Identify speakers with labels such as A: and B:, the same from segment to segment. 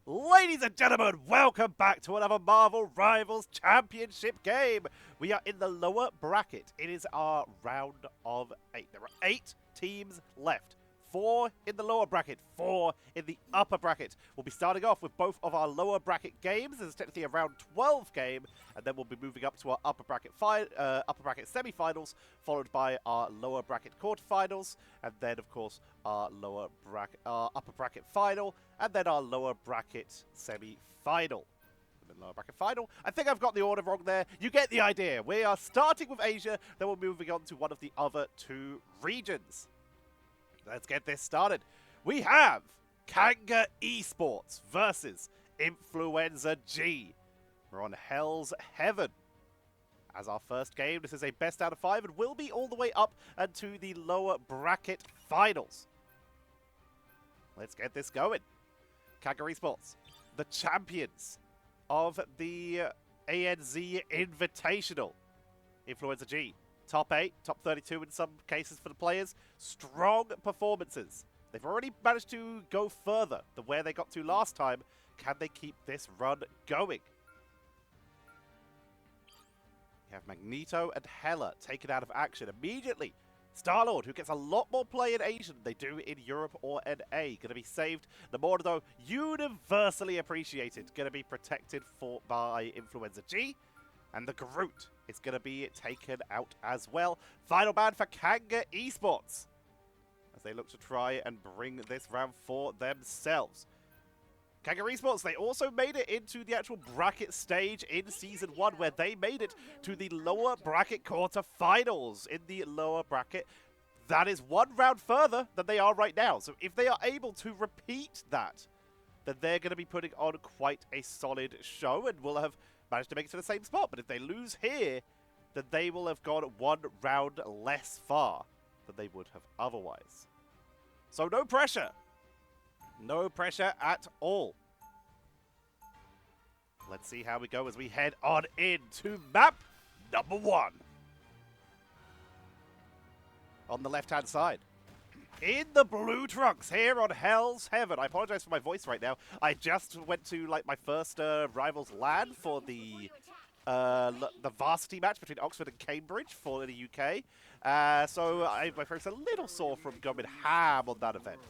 A: Ladies and gentlemen, welcome back to another Marvel Rivals Championship game. We are in the lower bracket. It is our round of 8. There are 8 teams left. 4 in the lower bracket, 4 in the upper bracket. We'll be starting off with both of our lower bracket games. This is technically a round 12 game, and then we'll be moving up to our upper bracket semi-finals, followed by our lower bracket quarterfinals, and then of course our upper bracket final, and then our lower bracket semi-final. Lower bracket final. I think I've got the order wrong there. You get the idea. We are starting with Asia, then we're moving on to one of the other 2 regions. Let's get this started. We have KangaEsports versus Influenza G. We're on Hell's Heaven. As our first game, this is a best out of 5 and will be all the way up and to the lower bracket finals. Let's get this going. KangaEsports, the champions of the ANZ Invitational. Influenza G. Top 8, top 32 in some cases for the players. Strong performances. They've already managed to go further than where they got to last time. Can they keep this run going? You have Magneto and Hela taken out of action immediately. Star-Lord, who gets a lot more play in Asia than they do in Europe or NA. Going to be saved. Namor, though, universally appreciated. Going to be protected by Influenza G. And the Groot is going to be taken out as well. Final ban for KangaEsports as they look to try and bring this round for themselves. KangaEsports, they also made it into the actual bracket stage in Season 1, where they made it to the lower bracket quarterfinals. In the lower bracket, that is 1 round further than they are right now. So if they are able to repeat that, then they're going to be putting on quite a solid show and will have managed to make it to the same spot. But if they lose here, then they will have gone 1 round less far than they would have otherwise. So no pressure. No pressure at all. Let's see how we go as we head on into map number 1. On the left-hand side. In the blue trunks here on Hell's Heaven. I apologize for my voice right now. I just went to like my first Rivals LAN for the varsity match between Oxford and Cambridge for the UK. So my throat's a little sore from going ham on that event.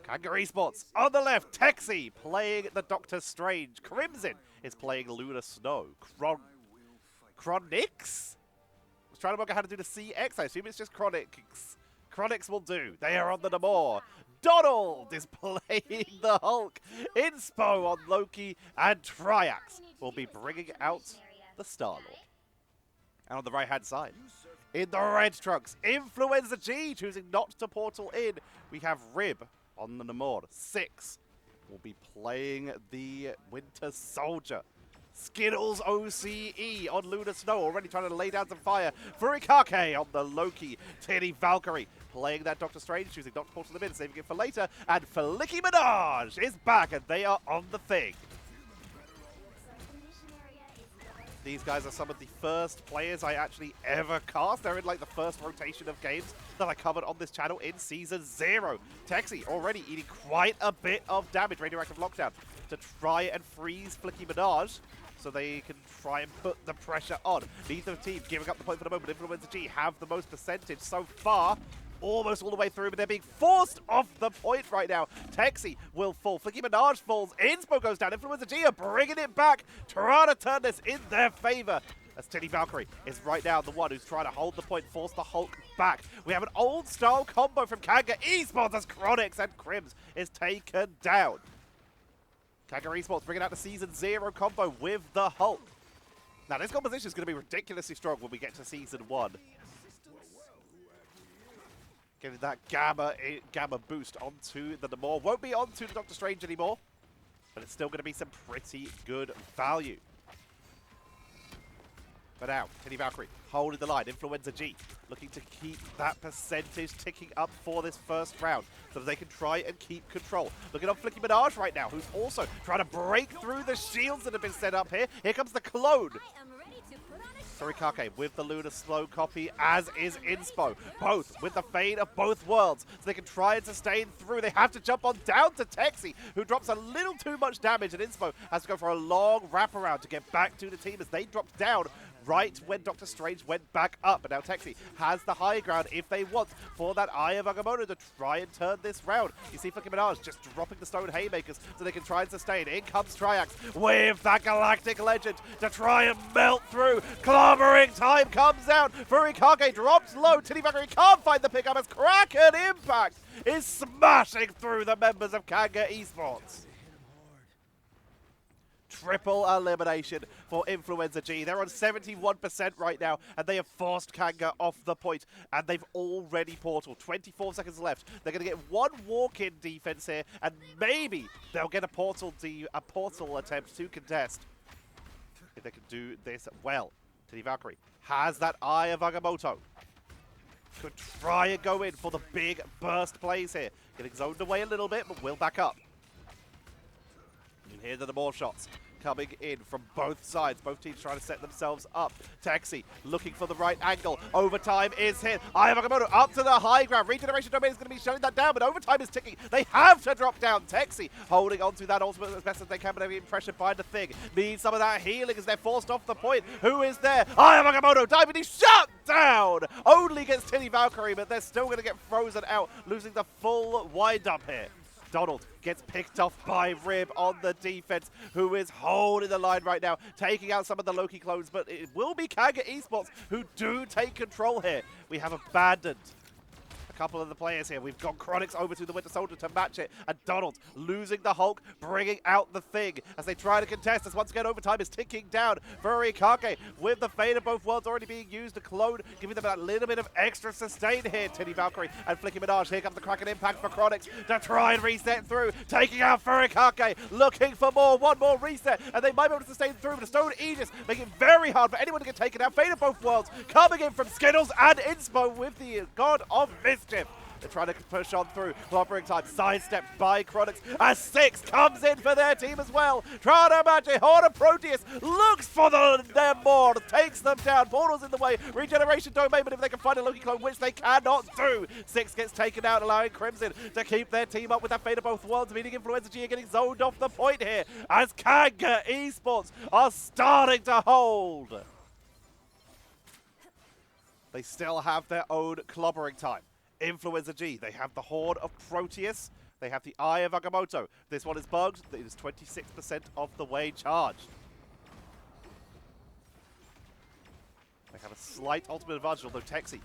A: KangaEsports on the left. Texi playing the Doctor Strange. Crimson is playing Lunar Snow. Chronix? I was trying to work out how to do the CX. I assume it's just Chronix. Chronix will do. They are on the Namor. Donald is playing the Hulk. Inspo on Loki. And Triax will be bringing out the Star-Lord. And on the right-hand side, in the red trunks, Influenza G choosing not to portal in. We have Rib on the Namor. 6 will be playing the Winter Soldier. Skittles OCE on Lunar Snow, already trying to lay down some fire. Furikake on the Loki. Titty Valkyrie playing that Doctor Strange, choosing not to portal them in, saving it for later. And Flicky Minaj is back, and they are on the thing. These guys are some of the first players I actually ever cast. They're in like the first rotation of games that I covered on this channel in Season 0. Texi already eating quite a bit of damage. Radioactive Lockdown to try and freeze Flicky Minaj so they can try and put the pressure on. Neither team giving up the point for the moment. Influenza G have the most percentage so far. Almost all the way through, but they're being forced off the point right now. Texi will fall. Flicky Minaj falls. Inspo goes down. Influenza G are bringing it back, trying to turn this in their favor. As Titty Valkyrie is right now the one who's trying to hold the point, force the Hulk back. We have an old style combo from KangaEsports as Chronix and Crims is taken down. KangaEsports bringing out the Season 0 combo with the Hulk. Now this composition is going to be ridiculously strong when we get to Season 1. Getting that gamma boost onto the Namor. Won't be onto the Doctor Strange anymore, but it's still going to be some pretty good value. But now, Titty Valkyrie holding the line. Influenza G looking to keep that percentage ticking up for this first round so that they can try and keep control. Looking on Flicky Minaj right now, who's also trying to break through the shields that have been set up here. Here comes the clone. Furikake with the Lunar slow copy, as is Inspo. Both with the Fade of both worlds, so they can try and sustain through. They have to jump on down to Texi, who drops a little too much damage, and Inspo has to go for a long wraparound to get back to the team as they dropped down right when Dr. Strange went back up. But now Texi has the high ground if they want for that Eye of Agamotto to try and turn this round. You see Flicky Minaj just dropping the stone haymakers so they can try and sustain. In comes Triax with that Galactic Legend to try and melt through. Clobbering time comes out. Furikake drops low. Titty Valkyrie can't find the pickup as Kraken Impact is smashing through the members of KangaEsports. Triple elimination for Influenza G. They're on 71% right now, and they have forced Kanga off the point, and they've already portaled. 24 seconds left. They're going to get one walk-in defense here, and maybe they'll get a portal attempt to contest if they can do this well. Titty Valkyrie has that Eye of Agamotto. Could try and go in for the big burst plays here. Getting zoned away a little bit, but will back up. And here are the more shots coming in from both sides. Both teams trying to set themselves up. Texi looking for the right angle. Overtime is hit. Eye of Agamotto up to the high ground. Regeneration Domain is going to be shutting that down, but overtime is ticking. They have to drop down. Texi holding on to that ultimate as best as they can, but they're being pressured by the thing. Need some of that healing as they're forced off the point. Who is there? Eye of Agamotto diving. He's shut down. Only gets Titty Valkyrie, but they're still going to get frozen out, losing the full wind-up here. Donald gets picked off by Rib on the defense, who is holding the line right now, taking out some of the Loki clones, but it will be KangaEsports who do take control here. We have abandoned a couple of the players here. We've got Chronix over to the Winter Soldier to match it, and Donald losing the Hulk, bringing out the thing as they try to contest as once again overtime is ticking down. Furikake with the Fade of both worlds already being used, to clone, giving them a little bit of extra sustain here. Titty Valkyrie and Flicky Minaj. Here comes the Kraken Impact for Chronix to try and reset through, taking out Furikake, looking for more, one more reset, and they might be able to sustain through, but the Stone Aegis making it very hard for anyone to get taken out. Fade of both worlds coming in from Skittles and Inspo with the God of Mischief. They're trying to push on through. Clobbering time sidestepped by Chronix as 6 comes in for their team as well. Trying to match it. Horde of Proteus looks for them more. Takes them down. Portal's in the way. Regeneration Domain, but if they can find a Loki clone, which they cannot do. 6 gets taken out, allowing Crimson to keep their team up with that Fate of both worlds, meaning Influenza G are getting zoned off the point here as KangaEsports are starting to hold. They still have their own clobbering time. Influenza G, they have the Horde of Proteus. They have the Eye of Agamotto. This one is bugged. It is 26% of the way charged. They have a slight ultimate advantage, although Texi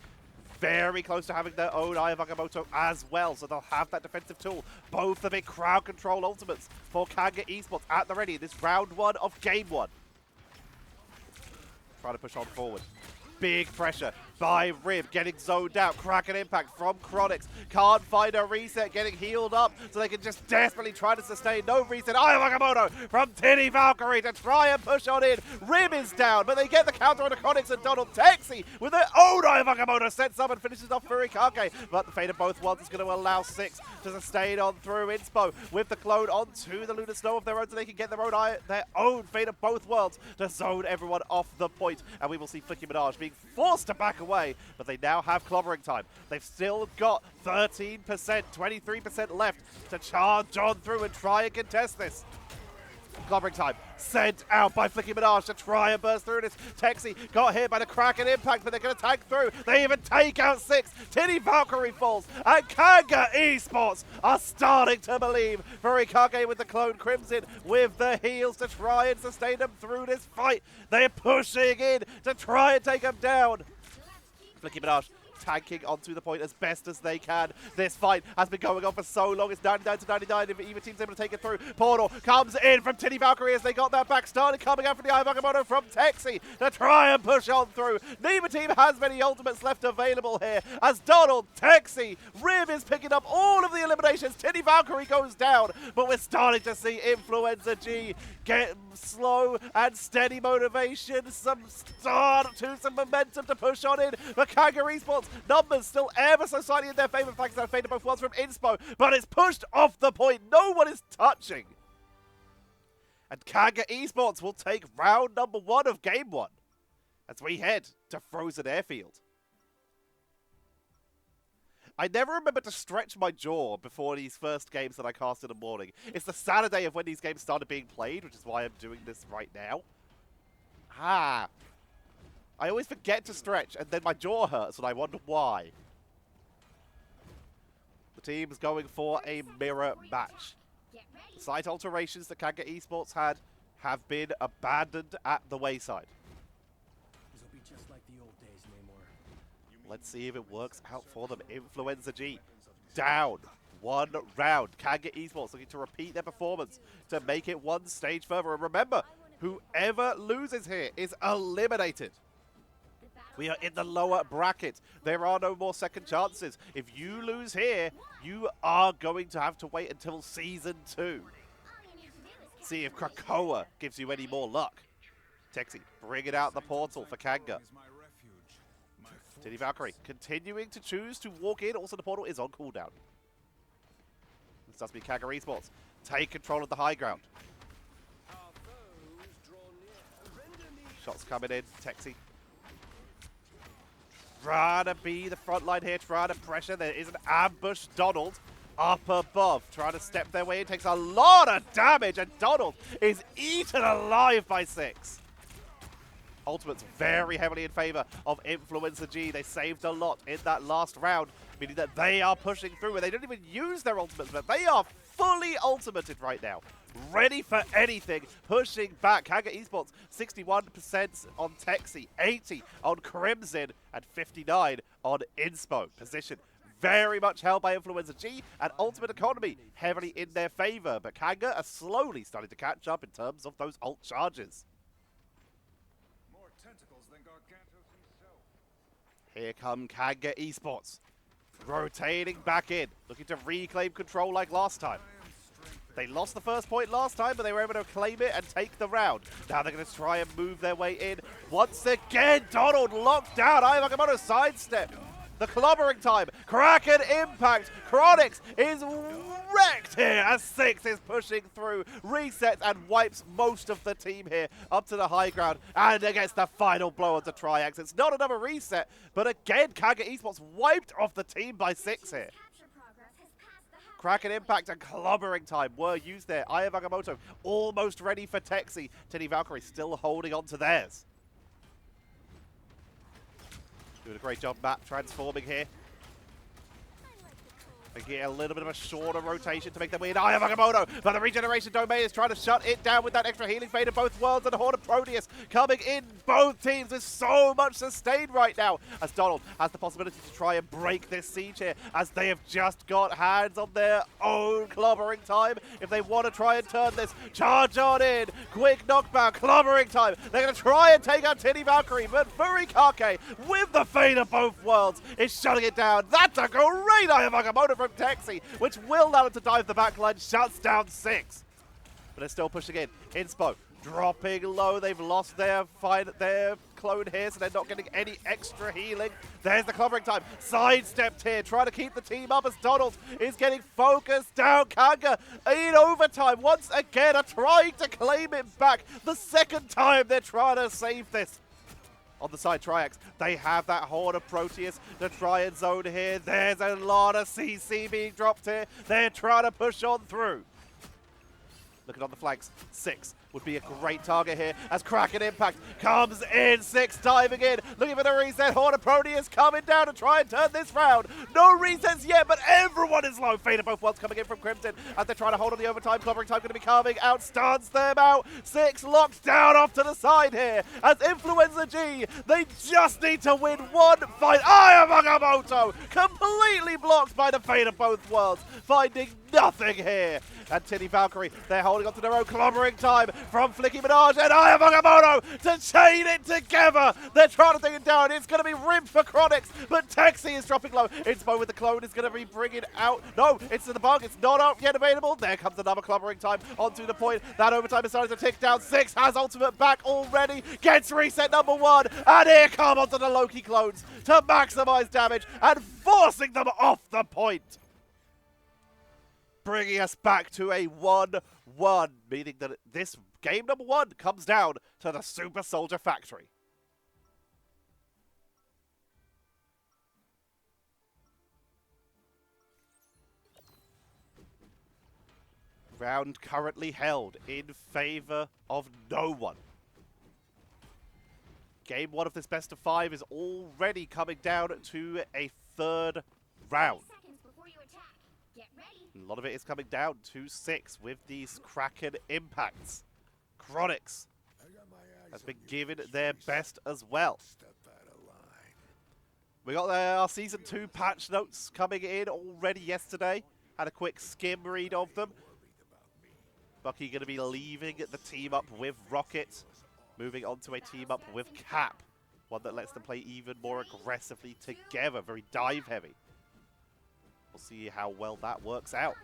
A: very close to having their own Eye of Agamotto as well, so they'll have that defensive tool. Both the big crowd control ultimates for KangaEsports at the ready. This round 1 of game 1. Trying to push on forward. Big pressure by Rib, getting zoned out. Kraken Impact from Chronix. Can't find a reset, getting healed up, so they can just desperately try to sustain. No reset. Eye of Agamotto from Titty Valkyrie to try and push on in. Rib is down, but they get the counter on the Chronix, and Donald Texi with their own Eye of Agamotto sets up and finishes off Furikake. But the Fate of both worlds is going to allow 6 to sustain on through. Inspo with the clone onto the Lunar Snow of their own, so they can get their own Fate of both worlds to zone everyone off the point. And we will see Flicky Minaj being forced to back away, but they now have clobbering time. They've still got 13%, 23% left to charge on through and try and contest this. Clobbering time sent out by Flicky Minaj to try and burst through this. Texi got hit by the Kraken Impact, but they're going to tag through. They even take out 6. Titty Valkyrie falls, and KangaEsports are starting to believe. Furikake with the clone, Crimson with the heals to try and sustain them through this fight. They're pushing in to try and take them down. Flicky Minaj tanking onto the point as best as they can. This fight has been going on for so long. It's 99 to 99 if either team's able to take it through. Portal comes in from Titty Valkyrie as they got that back started, coming out from the Eye of Agamotto from Texi to try and push on through. Neither team has many ultimates left available here as Donald, Texi, Rib is picking up all of the eliminations. Titty Valkyrie goes down, but we're starting to see Influenza G get slow and steady motivation, some start to some momentum to push on in. But KangaEsports numbers still ever so slightly in their favor, thanks to that Fate of both worlds from Inspo, but it's pushed off the point. No one is touching. And KangaEsports will take round number 1 of game 1. as we head to Frozen Airfield. I never remember to stretch my jaw before these first games that I cast in the morning. It's the Saturday of when these games started being played, which is why I'm doing this right now. I always forget to stretch, and then my jaw hurts, and I wonder why. The team's going for a mirror match. The slight alterations that KangaEsports had have been abandoned at the wayside.
B: This'll be just like the old days, Namor.
A: Let's see if it works out for them. Influenza G down 1 round. KangaEsports looking to repeat their performance to make it one stage further. And remember, whoever loses here is eliminated. We are in the lower bracket. There are no more second chances. If you lose here, you are going to have to wait until Season 2. See if Krakoa gives you any more luck. Texi, bring it out the portal for Kanga. Titty Valkyrie continuing to choose to walk in. Also, the portal is on cooldown. This does mean KangaEsports take control of the high ground. Shots coming in. Texi trying to be the front line here, trying to pressure. There is an ambush. Donald up above, trying to step their way in. Takes a lot of damage, and Donald is eaten alive by 6. Ultimate's very heavily in favor of Influenza G. They saved a lot in that last round, meaning that they are pushing through, and they don't even use their ultimates, but they are fully ultimated right now. Ready for anything, pushing back. KangaEsports 61% on Texi, 80 on Crimson, and 59 on Inspo. Position very much held by Influenza G, and Ultimate Economy heavily in their favor, but Kanga are slowly starting to catch up in terms of those ult charges.
C: More tentacles than Gargantos himself.
A: Here come KangaEsports, rotating back in, looking to reclaim control like last time. They lost the first point last time, but they were able to claim it and take the round. Now they're going to try and move their way in. Once again, Donald locked down. Ayavagamoto sidestep. The clobbering time. Kraken impact. Chronix is wrecked here as 6 is pushing through. Resets and wipes most of the team here up to the high ground. And against the final blow onto Triax. It's not another reset, but again, KangaEsports wiped off the team by 6 here. Kraken impact and clobbering time were used there. Ayavagamoto almost ready for Texi. Titty Valkyrie still holding on to theirs. Doing a great job, Matt, transforming here. They get a little bit of a shorter rotation to make them win. Ayavagamoto, but the regeneration domain is trying to shut it down with that extra healing fade of both worlds, and the Horde of Proteus coming in. Both teams with so much sustain right now, as Donald has the possibility to try and break this siege here, as they have just got hands on their own clobbering time. If they want to try and turn this, charge on in. Quick knockback, clobbering time. They're going to try and take out Titty Valkyrie, but Furikake with the fade of both worlds is shutting it down. That's a great Ayavagamoto from Texi, which will allow them to dive the backline, shuts down 6. But they're still pushing in. Inspo dropping low. They've lost their clone here, so they're not getting any extra healing. There's the clobbering time. Sidestepped here, trying to keep the team up as Donald is getting focused down. Kanga in overtime once again are trying to claim it back. The second time they're trying to save this. On the side, Triax, they have that Horde of Proteus to try and zone here. There's a lot of CC being dropped here. They're trying to push on through. Looking on the flanks, 6 would be a great target here as Kraken impact comes in. 6 diving in, looking for the reset. Horde of Proteus coming down to try and turn this round. No resets yet, but everyone is low. Fade of both worlds coming in from Crimson as they're trying to hold on the overtime. Clobbering time going to be coming out, stuns them out. 6 locked down off to the side here as Influenza G, they just need to win one fight. Ayavagamoto completely blocked by the Fade of both worlds, finding nothing here. And Titty Valkyrie, they're holding on to their own. Clobbering time from Flicky Minaj and Ayavagamoto to chain it together. They're trying to take it down. It's going to be ripped for Chronix, but Texi is dropping low. Inspo with the clone is going to be bringing out. No, it's the bug. It's not out yet available. There comes another clobbering time onto the point. That overtime is starting to tick down. 6 has ultimate back already. Gets reset number 1. And here come onto the Loki clones to maximize damage and forcing them off the point. Bringing us back to a 1-1, meaning that this game number 1 comes down to the Super Soldier Factory. Round currently held in favor of no one. Game 1 of this best of 5 is already coming down to a third round. A lot of it is coming down to 6 with these Kraken impacts. Chronix has been given their best as well. We got our Season 2 patch notes coming in already yesterday. Had a quick skim read of them. Bucky going to be leaving the team up with Rocket, moving on to a team up with Cap. One that lets them play even more aggressively together, very dive heavy. We'll see how well that works out.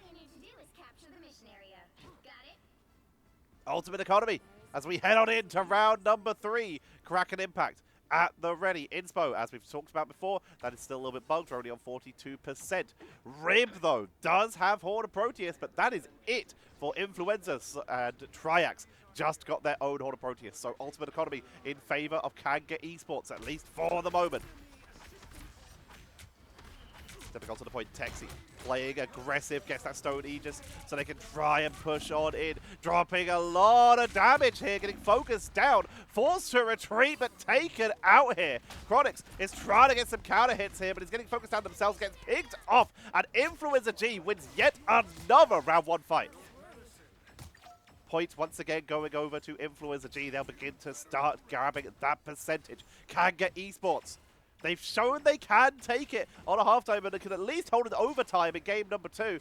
A: Ultimate Economy, as we head on into round number 3. Kraken Impact at the ready. Inspo, as we've talked about before, that is still a little bit bugged. We're only on 42%. Rib, though, does have Horde of Proteus, but that is it for Influenza, and Triax just got their own Horde of Proteus. So Ultimate Economy in favor of KangaEsports, at least for the moment. Stepping onto the point, Texi playing aggressive, gets that Stone Aegis so they can try and push on in. Dropping a lot of damage here, getting focused down. Forced to retreat, but taken out here. Chronix is trying to get some counter hits here, but he's getting focused down themselves, gets picked off, and Influenza G wins yet another round 1 fight. Point once again going over to Influenza G. They'll begin to start grabbing that percentage. KangaEsports, they've shown they can take it on a halftime, and they can at least hold it overtime in game number 2.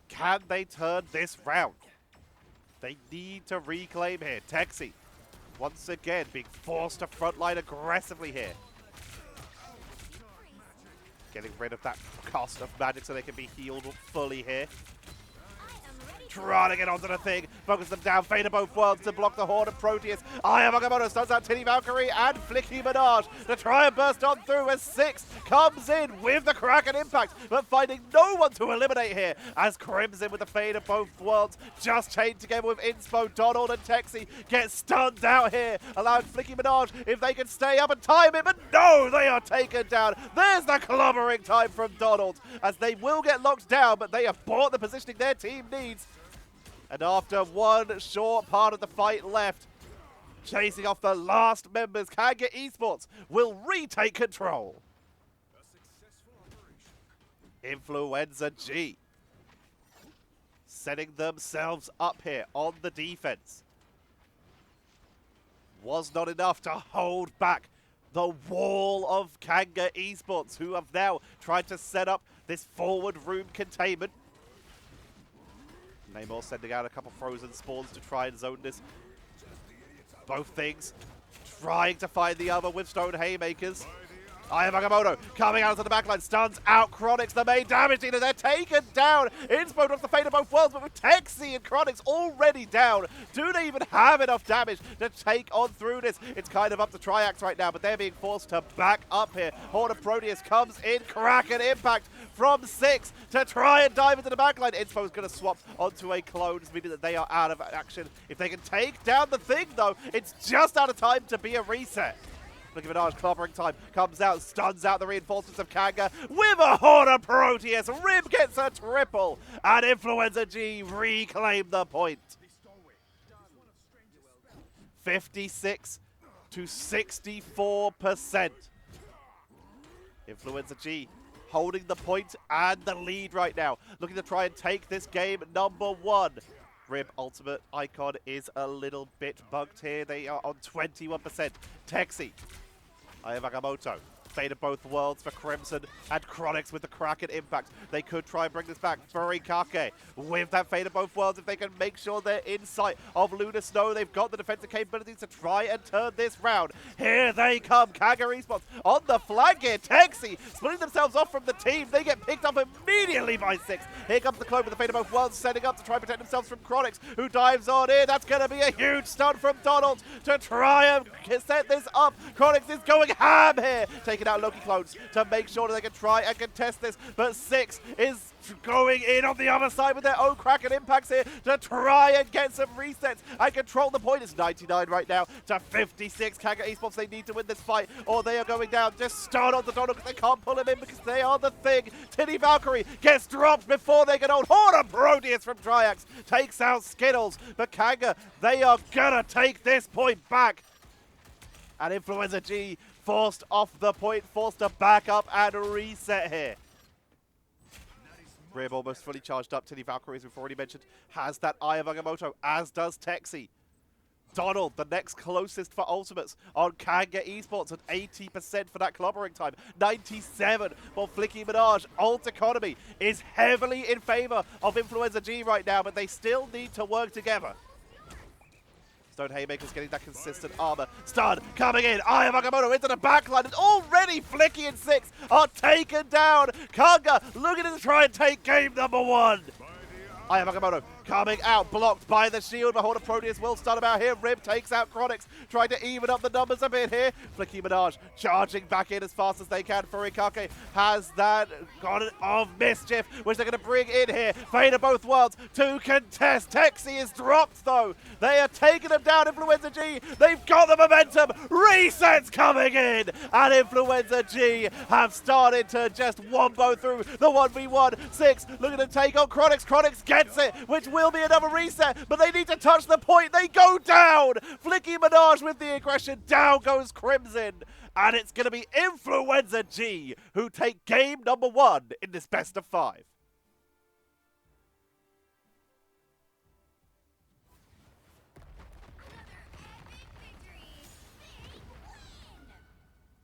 A: Can they turn this round? They need to reclaim here. Texi, once again, being forced to frontline aggressively here. Getting rid of that cost of magic so they can be healed fully here. Trying to get onto the thing, focus them down, Fade of both worlds to block the Horde of Proteus. Agamotto stuns out Tinny Valkyrie and Flicky Menage to try and burst on through as 6 comes in with the Kraken Impact, but finding no one to eliminate here as Crimson with the Fade of both worlds just chained together with Inspo, Donald and Texi get stunned out here, allowing Flicky Menage if they can stay up and time it, but no, they are taken down. There's the clobbering time from Donald as they will get locked down, but they have bought the positioning their team needs. And after one short part of the fight left, chasing off the last members, KangaEsports will retake control. Influenza G setting themselves up here on the defense. Was not enough to hold back the wall of KangaEsports, who have now tried to set up this forward room containment. Namor sending out a couple frozen spawns to try and zone this. Both things trying to find the other with stone haymakers. Agamotto coming out of the backline, stuns out Chronix, the main damage dealer. They're taken down. Inspo off the Fate of both worlds, but with Texi and Chronix already down, do they even have enough damage to take on through this? It's kind of up to Triax right now, but they're being forced to back up here. Horde of Proteus comes in, Kraken Impact from 6 to try and dive into the backline. Inspo's going to swap onto a clone, meaning that they are out of action. If they can take down the thing, though, it's just out of time to be a reset. Flicky Menage, clobbering time, comes out, stuns out the reinforcements of Kanga with a Horde of Proteus. Rib gets a triple, and Influenza G reclaim the point. 56 to 64%. Influenza G holding the point and the lead right now, looking to try and take this game number 1. Rib Ultimate Icon is a little bit bugged here. They are on 21%. Texi, Agamotto, Fate of both worlds for Crimson, and Chronix with the Kraken Impact. They could try and bring this back. Furikake with that Fate of both worlds. If they can make sure they're in sight of Lunar Snow, they've got the defensive capabilities to try and turn this round. Here they come. KangaEsports on the flank here. Texi splitting themselves off from the team. They get picked up immediately by 6. Here comes the clone with the Fate of both worlds, setting up to try and protect themselves from Chronix, who dives on in. That's going to be a huge stun from Donald to try and set this up. Chronix is going ham here, taking taking out Loki clones to make sure that they can try and contest this. But 6 is going in on the other side with their own Kraken impacts here to try and get some resets and control the point. It's 99 right now to 56. KangaEsports, they need to win this fight or they are going down. Just start on the Donald because they can't pull him in because they are the thing. Tinny Valkyrie gets dropped before they get on. Horner Proteus from Triax takes out Skittles. But Kanga, they are gonna take this point back. And Influenza G forced off the point, forced to back up and reset here. Rib almost fully charged up. Tinny Valkyrie, as we've already mentioned, has that Eye of Agamotto, as does Texi. Donald, the next closest for ultimates on KangaEsports at 80% for that clobbering time. 97 for Flicky Minaj. Ult economy is heavily in favor of Influenza G right now, but they still need to work together. Stone Haymaker's getting that consistent armor. Stun coming in. Eye of Agamotto into the backline. And already Flicky and 6 are taken down. Kanga looking to try and take game number 1. Eye of Agamotto coming out, blocked by the shield. Beholder Proteus will stun about here. Rib takes out Chronix, trying to even up the numbers a bit here. Flicky Minaj charging back in as fast as they can. Furikake has that God of Mischief, which they're going to bring in here. Fate of both worlds to contest. Texi is dropped though. They are taking them down. Influenza G, they've got the momentum. Resets coming in. And Influenza G have started to just wombo through the 1v1. 6 looking to take on Chronix. Chronix gets it, which will be another reset, but they need to touch the point. They go down. Flicky Minaj with the aggression. Down goes Crimson. And it's going to be Influenza G who take game number 1 in this best of 5.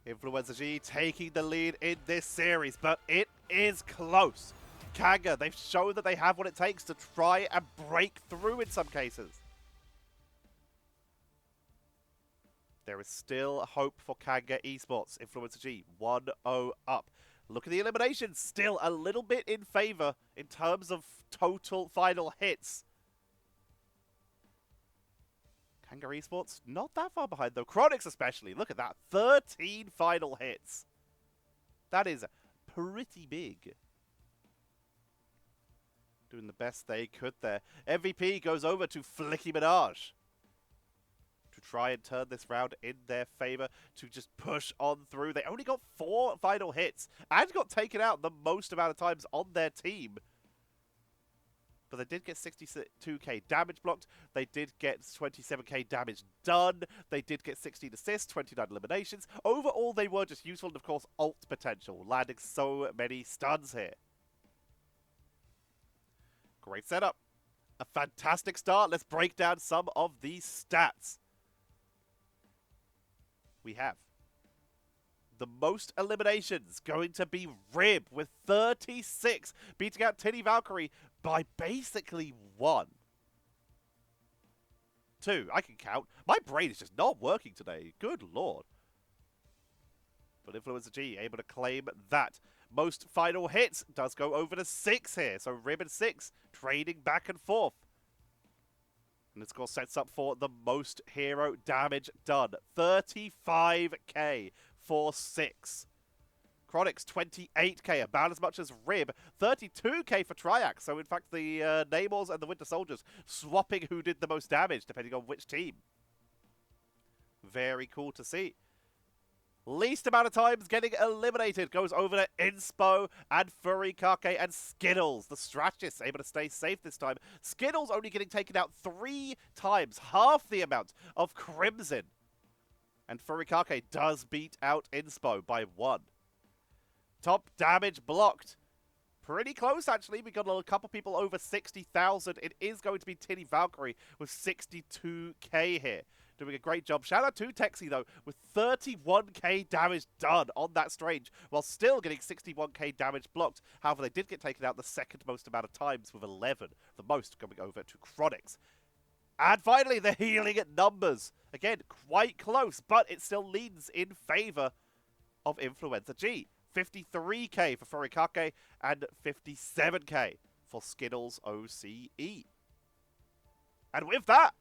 A: Influenza G taking the lead in this series, but it is close. Kanga, they've shown that they have what it takes to try and break through in some cases. There is still hope for KangaEsports. Influenza G 1-0 up. Look at the eliminations, still a little bit in favor in terms of total final hits. KangaEsports not that far behind though. Chronix especially, look at that, 13 final hits. That is pretty big. Doing the best they could there. MVP goes over to Flicky Minaj to try and turn this round in their favor, to just push on through. They only got 4 final hits and got taken out the most amount of times on their team. But they did get 62k damage blocked. They did get 27k damage done. They did get 16 assists, 29 eliminations. Overall, they were just useful and, of course, ult potential, landing so many stuns here. Great setup. A fantastic start. Let's break down some of these stats. We have the most eliminations going to be Rib with 36, beating out Tinny Valkyrie by basically 1. 2, I can count. My brain is just not working today. Good lord. But Influenza G able to claim that. Most final hits does go over to 6 here. So Rib and 6 trading back and forth. And this, of course, sets up for the most hero damage done. 35k for 6. Chronix, 28k, about as much as Rib. 32k for Triax. So, in fact, the Namors and the Winter Soldiers swapping who did the most damage, depending on which team. Very cool to see. Least amount of times getting eliminated goes over to Inspo and Furikake and Skittles. The strategist able to stay safe this time. Skittles only getting taken out 3 times, half the amount of Crimson. And Furikake does beat out Inspo by 1. Top damage blocked. Pretty close, actually. We got a couple people over 60,000. It is going to be Tinny Valkyrie with 62k here. Doing a great job. Shout out to Texi, though, with 31k damage done on that Strange, while still getting 61k damage blocked. However, they did get taken out the second most amount of times with 11, the most going over to Chronix. And finally, the healing at numbers. Again, quite close, but it still leans in favor of Influenza G. 53k for Furikake and 57k for Skittles OCE. And with that,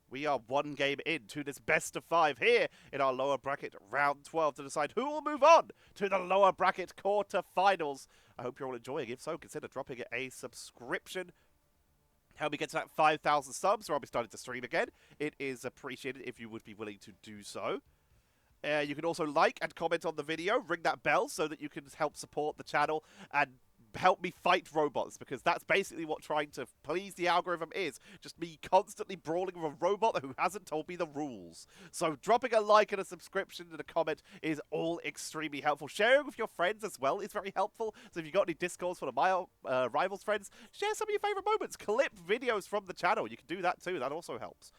A: We are one game into this best of 5 here in our lower bracket round 12 to decide who will move on to the lower bracket quarterfinals. I hope you're all enjoying. If so, consider dropping a subscription. Help me get to that 5,000 subs, or I'll be starting to stream again. It is appreciated if you would be willing to do so. You can also like and comment on the video, ring that bell so that you can help support the channel and help me fight robots, because that's basically what trying to please the algorithm is. Just me constantly brawling with a robot who hasn't told me the rules. So dropping a like and a subscription and a comment is all extremely helpful. Sharing with your friends as well is very helpful. So if you've got any discords for my rivals friends, share some of your favorite moments. Clip videos from the channel. You can do that too. That also helps.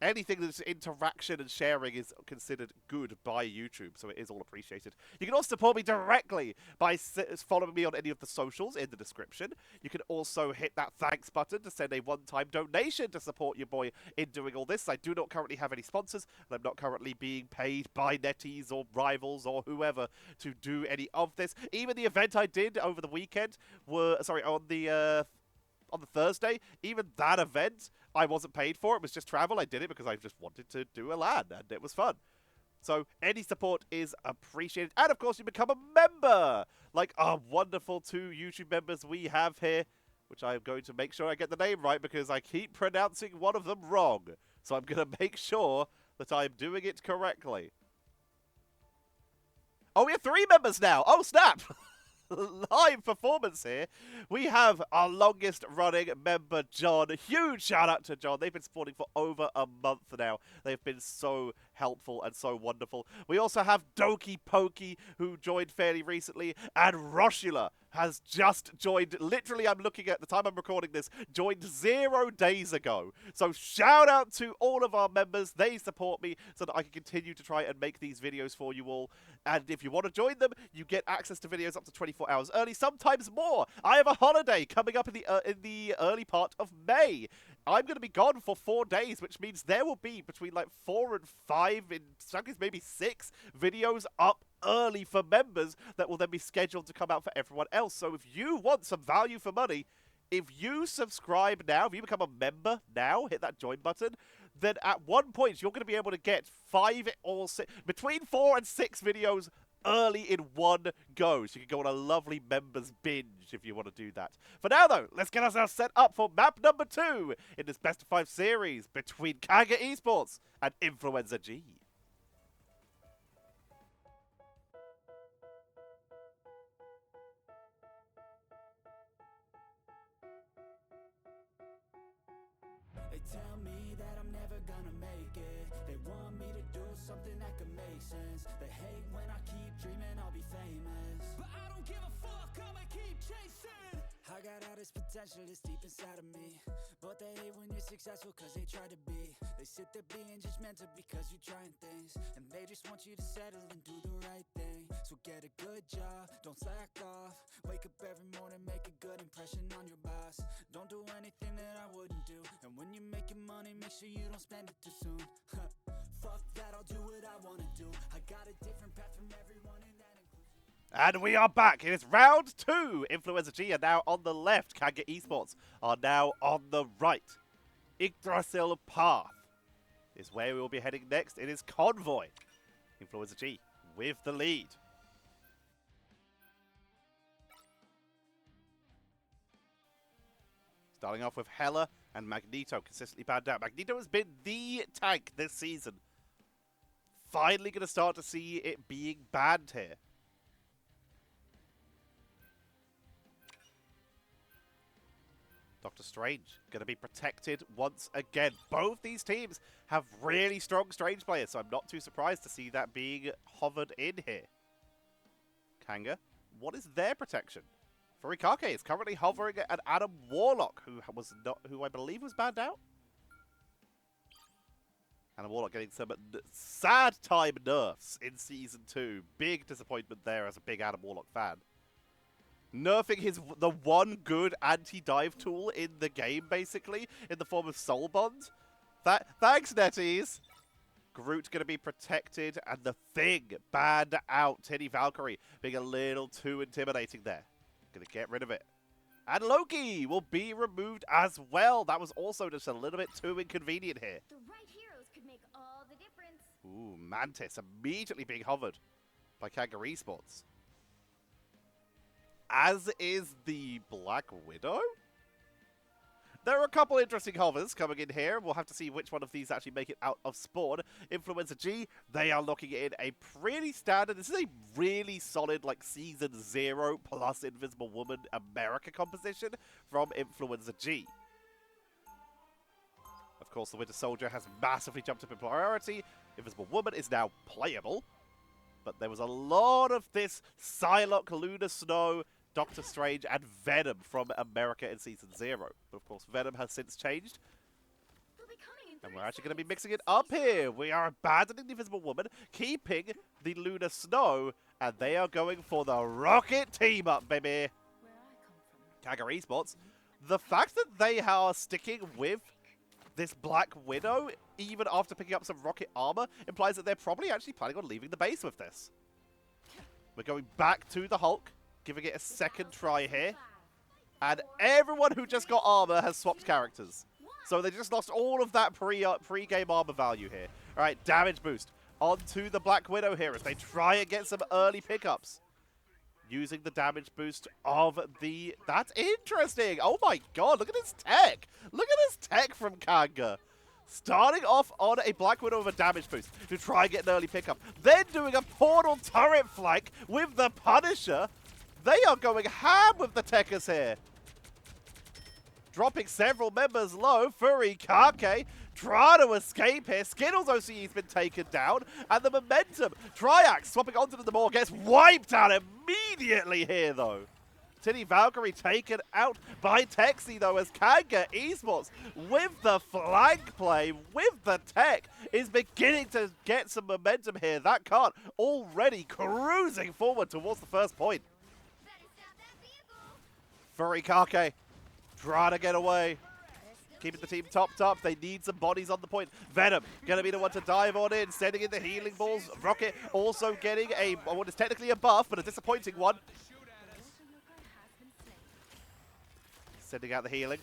A: Anything that's interaction and sharing is considered good by YouTube, so it is all appreciated. You can also support me directly by following me on any of the socials in the description. You can also hit that thanks button to send a one-time donation to support your boy in doing all this. I do not currently have any sponsors, and I'm not currently being paid by Netties or Rivals or whoever to do any of this. Even the event I did over the weekend on the Thursday, even that event, I wasn't paid for. It was just travel. I did it because I just wanted to do a LAN, and it was fun. So any support is appreciated. And, of course, you become a member, like our wonderful 2 YouTube members we have here, which I'm going to make sure I get the name right because I keep pronouncing one of them wrong. So I'm going to make sure that I'm doing it correctly. Oh, we have 3 members now. Oh, snap. Live performance here. We have our longest running member, John. Huge shout out to John. They've been supporting for over a month now. They've been so helpful and so wonderful. We also have Doki Pokey, who joined fairly recently, and Roshula has just joined. Literally, I'm looking at the time I'm recording this, joined 0 days ago. So shout out to all of our members. They support me so that I can continue to try and make these videos for you all. And if you want to join them, you get access to videos up to 24 hours early, sometimes more. I have a holiday coming up in the early part of May. I'm going to be gone for 4 days, which means there will be between like 4 and 5, in some cases maybe 6 videos up early for members that will then be scheduled to come out for everyone else. So if you want some value for money, if you subscribe now, if you become a member now, hit that join button, then at one point you're going to be able to get 5 or 6, between 4 and 6 videos early in one go. So you can go on a lovely members binge if you want to do that. For now, though, let's get ourselves set up for map number 2 in this best of 5 series between KangaEsports and Influenza G.
B: They tell me that I'm never gonna make it. They want me to do something that could make sense. They hate when I keep dreaming I'll be famous, but I don't give a fuck, I'ma keep chasing. I got all this potential that's deep inside of me, but they hate when you're successful cause they try to be. They sit there being judgmental because you're trying things, and they just want you to settle and do the right thing. So get a good job, don't slack off. Wake up every morning, make a good impression on your boss. Don't do anything that I wouldn't do, and when you're making money, make sure you don't spend it too soon. Fuck that, I'll do what I wanna do. I got a different path from everyone, and that includes...
A: And we are back. It is round 2. Influenza G are now on the left. KangaEsports are now on the right. Yggdrasil Path is where we will be heading next. It is Convoy. Influenza G with the lead. Starting off with Hela and Magneto consistently banned out. Magneto has been the tank this season. Finally going to start to see it being banned here. Doctor Strange going to be protected once again. Both these teams have really strong Strange players, so I'm not too surprised to see that being hovered in here. Kanga, what is their protection? Furikake is currently hovering at Adam Warlock, who I believe was banned out. Adam Warlock getting some sad time nerfs in Season 2. Big disappointment there as a big Adam Warlock fan. Nerfing the one good anti-dive tool in the game, basically, in the form of Soul Bond. Thanks, Netties! Groot going to be protected, and the Thing banned out. Teddy Valkyrie being a little too intimidating there. Going to get rid of it. And Loki will be removed as well. That was also just a little bit too inconvenient here.
D: The right heroes could make all the difference.
A: Ooh, Mantis immediately being hovered by KangaEsports. As is the Black Widow? There are a couple interesting hovers coming in here. We'll have to see which one of these actually make it out of spawn. Influenza G, they are looking in a pretty standard. This is a really solid, like, Season 0 plus Invisible Woman America composition from Influenza G. Of course, the Winter Soldier has massively jumped up in priority. Invisible Woman is now playable. But there was a lot of this Psylocke, Lunar Snow, Doctor Strange, and Venom from America in Season 0. But of course, Venom has since changed.
D: They'll be coming in
A: And
D: 30
A: we're actually going to be
D: seconds.
A: mixing it up here. We are abandoning the Invisible Woman, keeping the Lunar Snow, and they are going for the Rocket Team-Up, baby.
D: Where I come from.
A: KangaEsports. The fact that they are sticking with this Black Widow, even after picking up some rocket armor, implies that they're probably actually planning on leaving the base with this. We're going back to the Hulk, giving it a second try here. And everyone who just got armor has swapped characters. So they just lost all of that pre-game armor value here. All right, damage boost onto the Black Widow here as they try and get some early pickups. Using the damage boost of the... That's interesting. Oh my god, look at this tech. Look at this tech from Kanga. Starting off on a Black Widow with a damage boost to try and get an early pickup. Then doing a portal turret flank with the Punisher. They are going ham with the techers here. Dropping several members low. Furry Kake trying to escape here. Skittles OCE's been taken down. And the momentum. Triax swapping onto the Maw gets wiped out immediately here, though. Titty Valkyrie taken out by Texi, though, as KangaEsports, with the flank play, with the tech, is beginning to get some momentum here. That card already cruising forward towards the first point. Furry Kake trying to get away. Keeping the team topped up. They need some bodies on the point. Venom going to be the one to dive on in, sending in the healing balls. Rocket also getting what is technically a buff, but a disappointing one. Sending out the healing.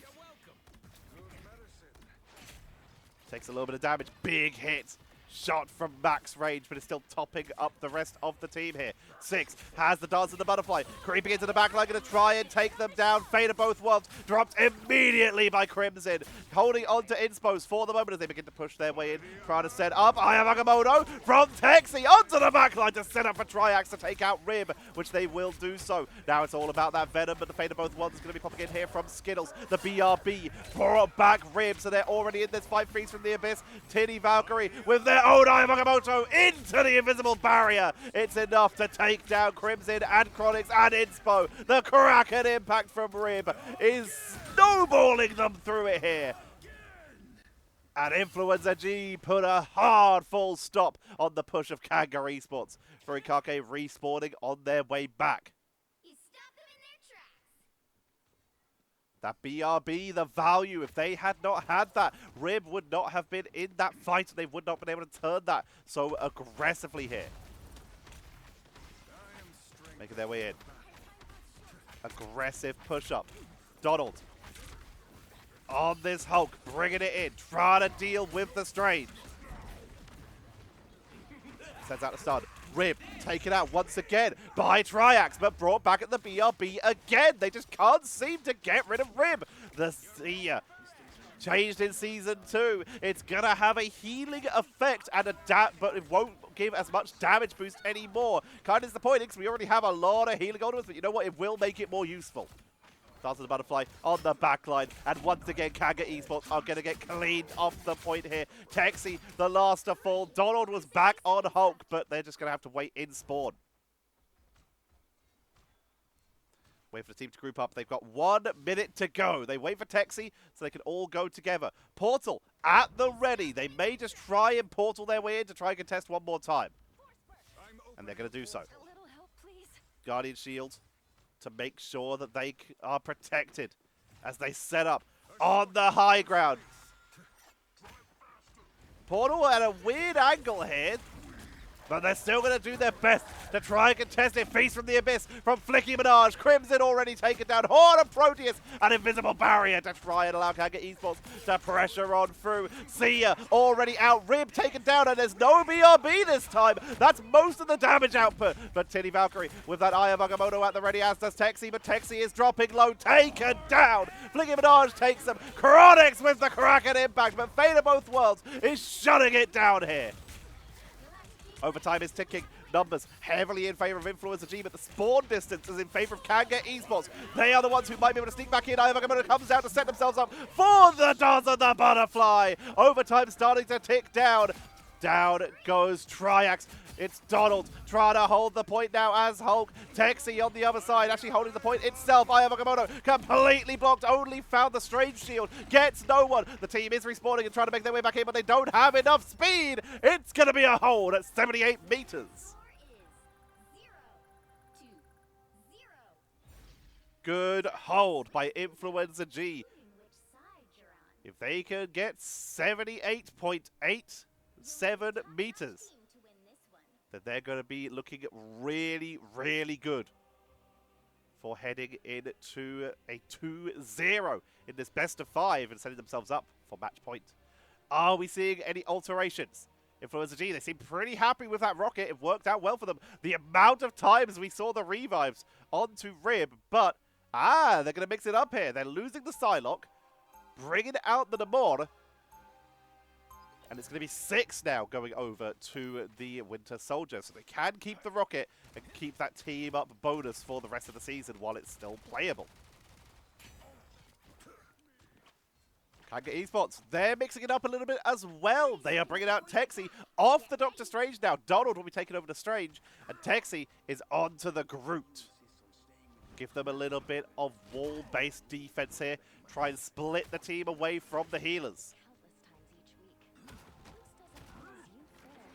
A: Takes a little bit of damage. Big hit. Shot from max range, but it's still topping up the rest of the team here. Six has the Dance of the Butterfly. Creeping into the backline, going to try and take them down. Fate of both worlds. Dropped immediately by Crimson. Holding on to Inspos for the moment as they begin to push their way in. Trying to set up Ayamagamoto from Texi onto the backline to set up for Triax to take out Rib, which they will do so. Now it's all about that Venom, but the Fate of both worlds is going to be popping in here from Skittles. The BRB brought back Rib, so they're already in this fight. Freeze from the Abyss. Titty Valkyrie with their own Ayamagamoto into the invisible barrier. It's enough to take down Crimson and Chronix and Inspo. The Kraken impact from Rib is snowballing them through it here. And Influenza G put a hard full stop on the push of KangaEsports. Furikake respawning on their way back.
D: You stopped them in their tracks.
A: That BRB, the value, if they had not had that, Rib would not have been in that fight. They would not have been able to turn that so aggressively here. Making their way in. Aggressive push-up. Donald. On this Hulk, bringing it in. Trying to deal with the Strange. Sends out the stun. Rib taken out once again by Triax, but brought back at the BRB again. They just can't seem to get rid of Rib. The Seer changed in Season 2. It's going to have a healing effect, and but it won't give as much damage boost anymore. Kind of disappointing because we already have a lot of healing on us, but you know what? It will make it more useful. Dance of the Butterfly on the backline. And once again, KangaEsports are going to get cleaned off the point here. Texi, the last to fall. Donald was back on Hulk, but they're just going to have to wait in spawn. Wait for the team to group up. They've got 1 minute to go. They wait for Texi so they can all go together. Portal at the ready. They may just try and portal their way in to try and contest one more time. And they're going to do so.
D: A little help, please.
A: Guardian Shield to make sure that they are protected as they set up on the high ground. Portal at a weird angle here, but they're still going to do their best to try and contest it. Feast from the Abyss from Flicky Minaj. Crimson already taken down. Horn of Proteus. An invisible barrier to try and allow KangaEsports to pressure on through. Sia already out. Rib taken down, and there's no BRB this time. That's most of the damage output. But Titty Valkyrie with that Eye of Agamotto at the ready, as does Texi, but Texi is dropping low. Taken down. Flicky Minaj takes them. Chronix with the Kraken impact, but Fate of Both Worlds is shutting it down here. Overtime is ticking. Numbers heavily in favor of Influenza G, but the spawn distance is in favor of KangaEsports. They are the ones who might be able to sneak back in. Eye of Agamotto comes out to set themselves up for the Dance of the Butterfly. Overtime starting to tick down. Down goes Triax. It's Donald trying to hold the point now as Hulk. Texi on the other side, actually holding the point itself. Eye of Agamotto completely blocked, only found the Strange Shield. Gets no one. The team is respawning and trying to make their way back in, but they don't have enough speed. It's going to be a hold at 78 meters. Good hold by Influenza G. If they can get 78.87 meters, then they're going to be looking really, really good for heading into a 2-0 in this best of 5 and setting themselves up for match point. Are we seeing any alterations? Influenza G, they seem pretty happy with that rocket. It worked out well for them. The amount of times we saw the revives onto Rib, but they're going to mix it up here. They're losing the Psylocke, bringing out the Namor, and it's going to be 6 now going over to the Winter Soldier. So they can keep the rocket and keep that team up bonus for the rest of the season while it's still playable. KangaEsports, they're mixing it up a little bit as well. They are bringing out Texi off the Doctor Strange now. Donald will be taking over the Strange, and Texi is onto the Groot. Give them a little bit of wall-based defense here. Try and split the team away from the healers.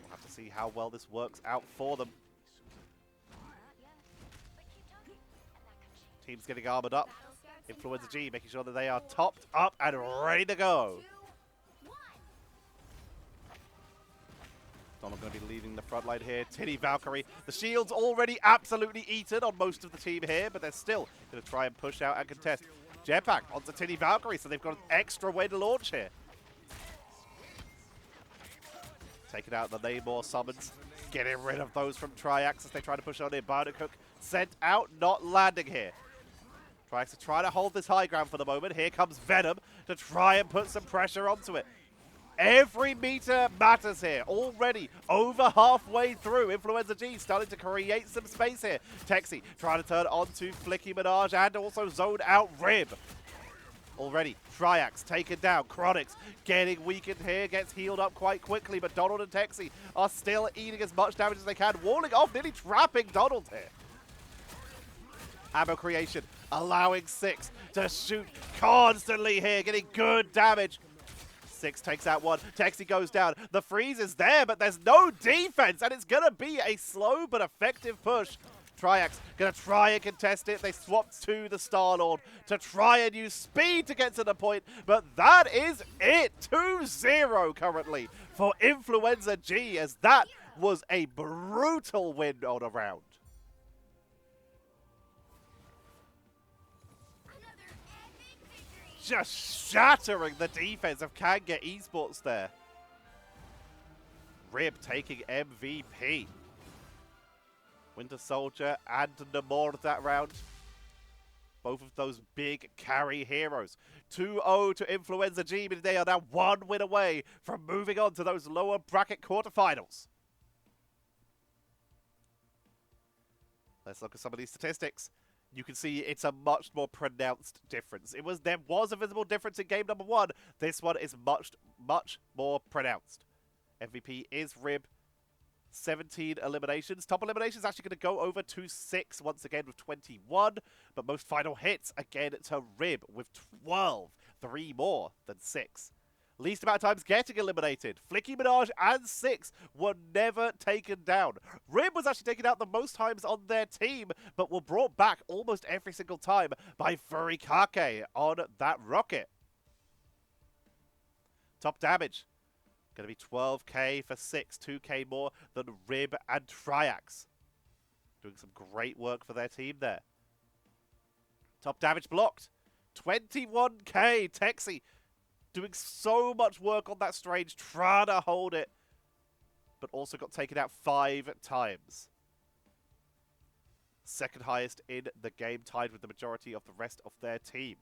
A: We'll have to see how well this works out for them. Team's getting armored up. Influenza G making sure that they are topped up and ready to go. Donald going to be leading the front line here. Titty Valkyrie. The shield's already absolutely eaten on most of the team here, but they're still going to try and push out and contest. Jetpack onto Titty Valkyrie, so they've got an extra way to launch here. Taking out the Namor summons. Getting rid of those from Triax as they try to push on in. Bionic Hook sent out, not landing here. Triax to try to hold this high ground for the moment. Here comes Venom to try and put some pressure onto it. Every meter matters here. Already over halfway through. Influenza G starting to create some space here. Texi trying to turn onto Flicky Minaj and also zone out Rib. Already, Triax taken down. Chronix getting weakened here. Gets healed up quite quickly, but Donald and Texi are still eating as much damage as they can. Walling off, nearly trapping Donald here. Ammo creation, allowing 6 to shoot constantly here. Getting good damage. 6 takes out 1. Texi goes down. The freeze is there, but there's no defense, and it's going to be a slow but effective push. Triax going to try and contest it. They swapped to the Star-Lord to try and use speed to get to the point, but that is it. 2-0 currently for Influenza G, as that was a brutal win on a round. Just shattering the defense of KangaEsports there. Rib taking MVP. Winter Soldier and Namor that round. Both of those big carry heroes. 2-0 to Influenza G, but they are now 1 win away from moving on to those lower bracket quarterfinals. Let's look at some of these statistics. You can see it's a much more pronounced difference. There was a visible difference in game number 1. This one is much more pronounced. MVP is Rib. 17 eliminations. Top eliminations actually going to go over to 6 once again with 21. But most final hits again to Rib with 12. 3 more than 6. Least amount of times getting eliminated. Flicky Minaj and 6 were never taken down. Rib was actually taken out the most times on their team, but were brought back almost every single time by Furikake on that rocket. Top damage. Going to be 12k for 6, 2k more than Rib and Triax. Doing some great work for their team there. Top damage blocked. 21k. Texi doing so much work on that Strange, trying to hold it. But also got taken out 5 times. Second highest in the game, tied with the majority of the rest of their team.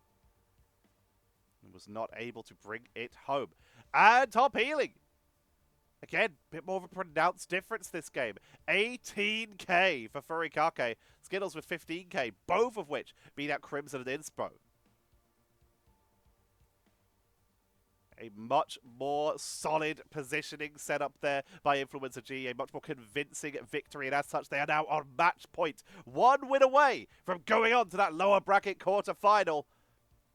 A: And was not able to bring it home. And top healing. Again, a bit more of a pronounced difference this game. 18k for Furikake. Skittles with 15k, both of which beat out Crimson and Inspo. A much more solid positioning set up there by Influenza G. A much more convincing victory. And as such, they are now on match point. 1 win away from going on to that lower bracket quarter-final.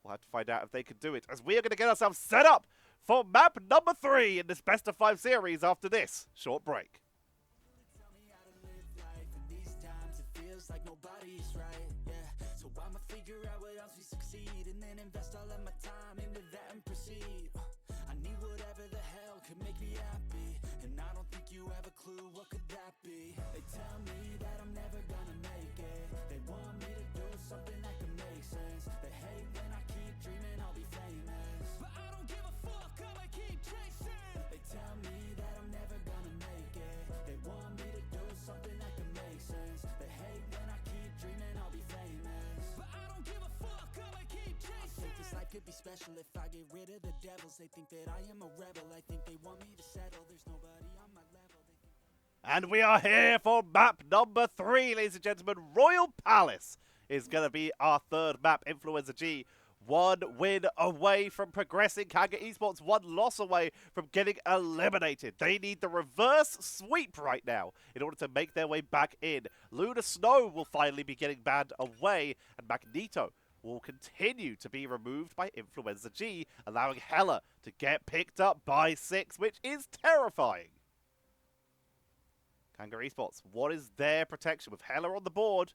A: We'll have to find out if they can do it, as we are going to get ourselves set up for map number 3 in this best of 5 series after this short break.
B: Tell me how to live life in these times. It feels like nobody's right, yeah. So I'ma figure out what else we succeed, and then invest all of my time into that and proceed. I need whatever the hell could make me happy, and I don't think you have a clue what could that be. They tell me that I'm never gonna make it. They want me to do something that can make sense. They hate when I keep dreaming I'll be famous, but I don't give a fuck, I'ma keep chasing. They tell me that I'm never gonna make it. They want me to do something that can make sense. They hate when I keep dreaming I'll be famous, but I don't give a fuck, I'ma keep chasing. I think this life could be special if I get rid of the devils. They think that I am a rebel. I think they want me to settle. There's nobody on my level.
A: And we are here for map number 3, ladies and gentlemen. Royal Palace is going to be our third map. Influenza G, 1 win away from progressing. KangaEsports, 1 loss away from getting eliminated. They need the reverse sweep right now in order to make their way back in. Luna Snow will finally be getting banned away, and Magneto will continue to be removed by Influenza G, allowing Hella to get picked up by 6, which is terrifying. KangaEsports, what is their protection with Hella on the board?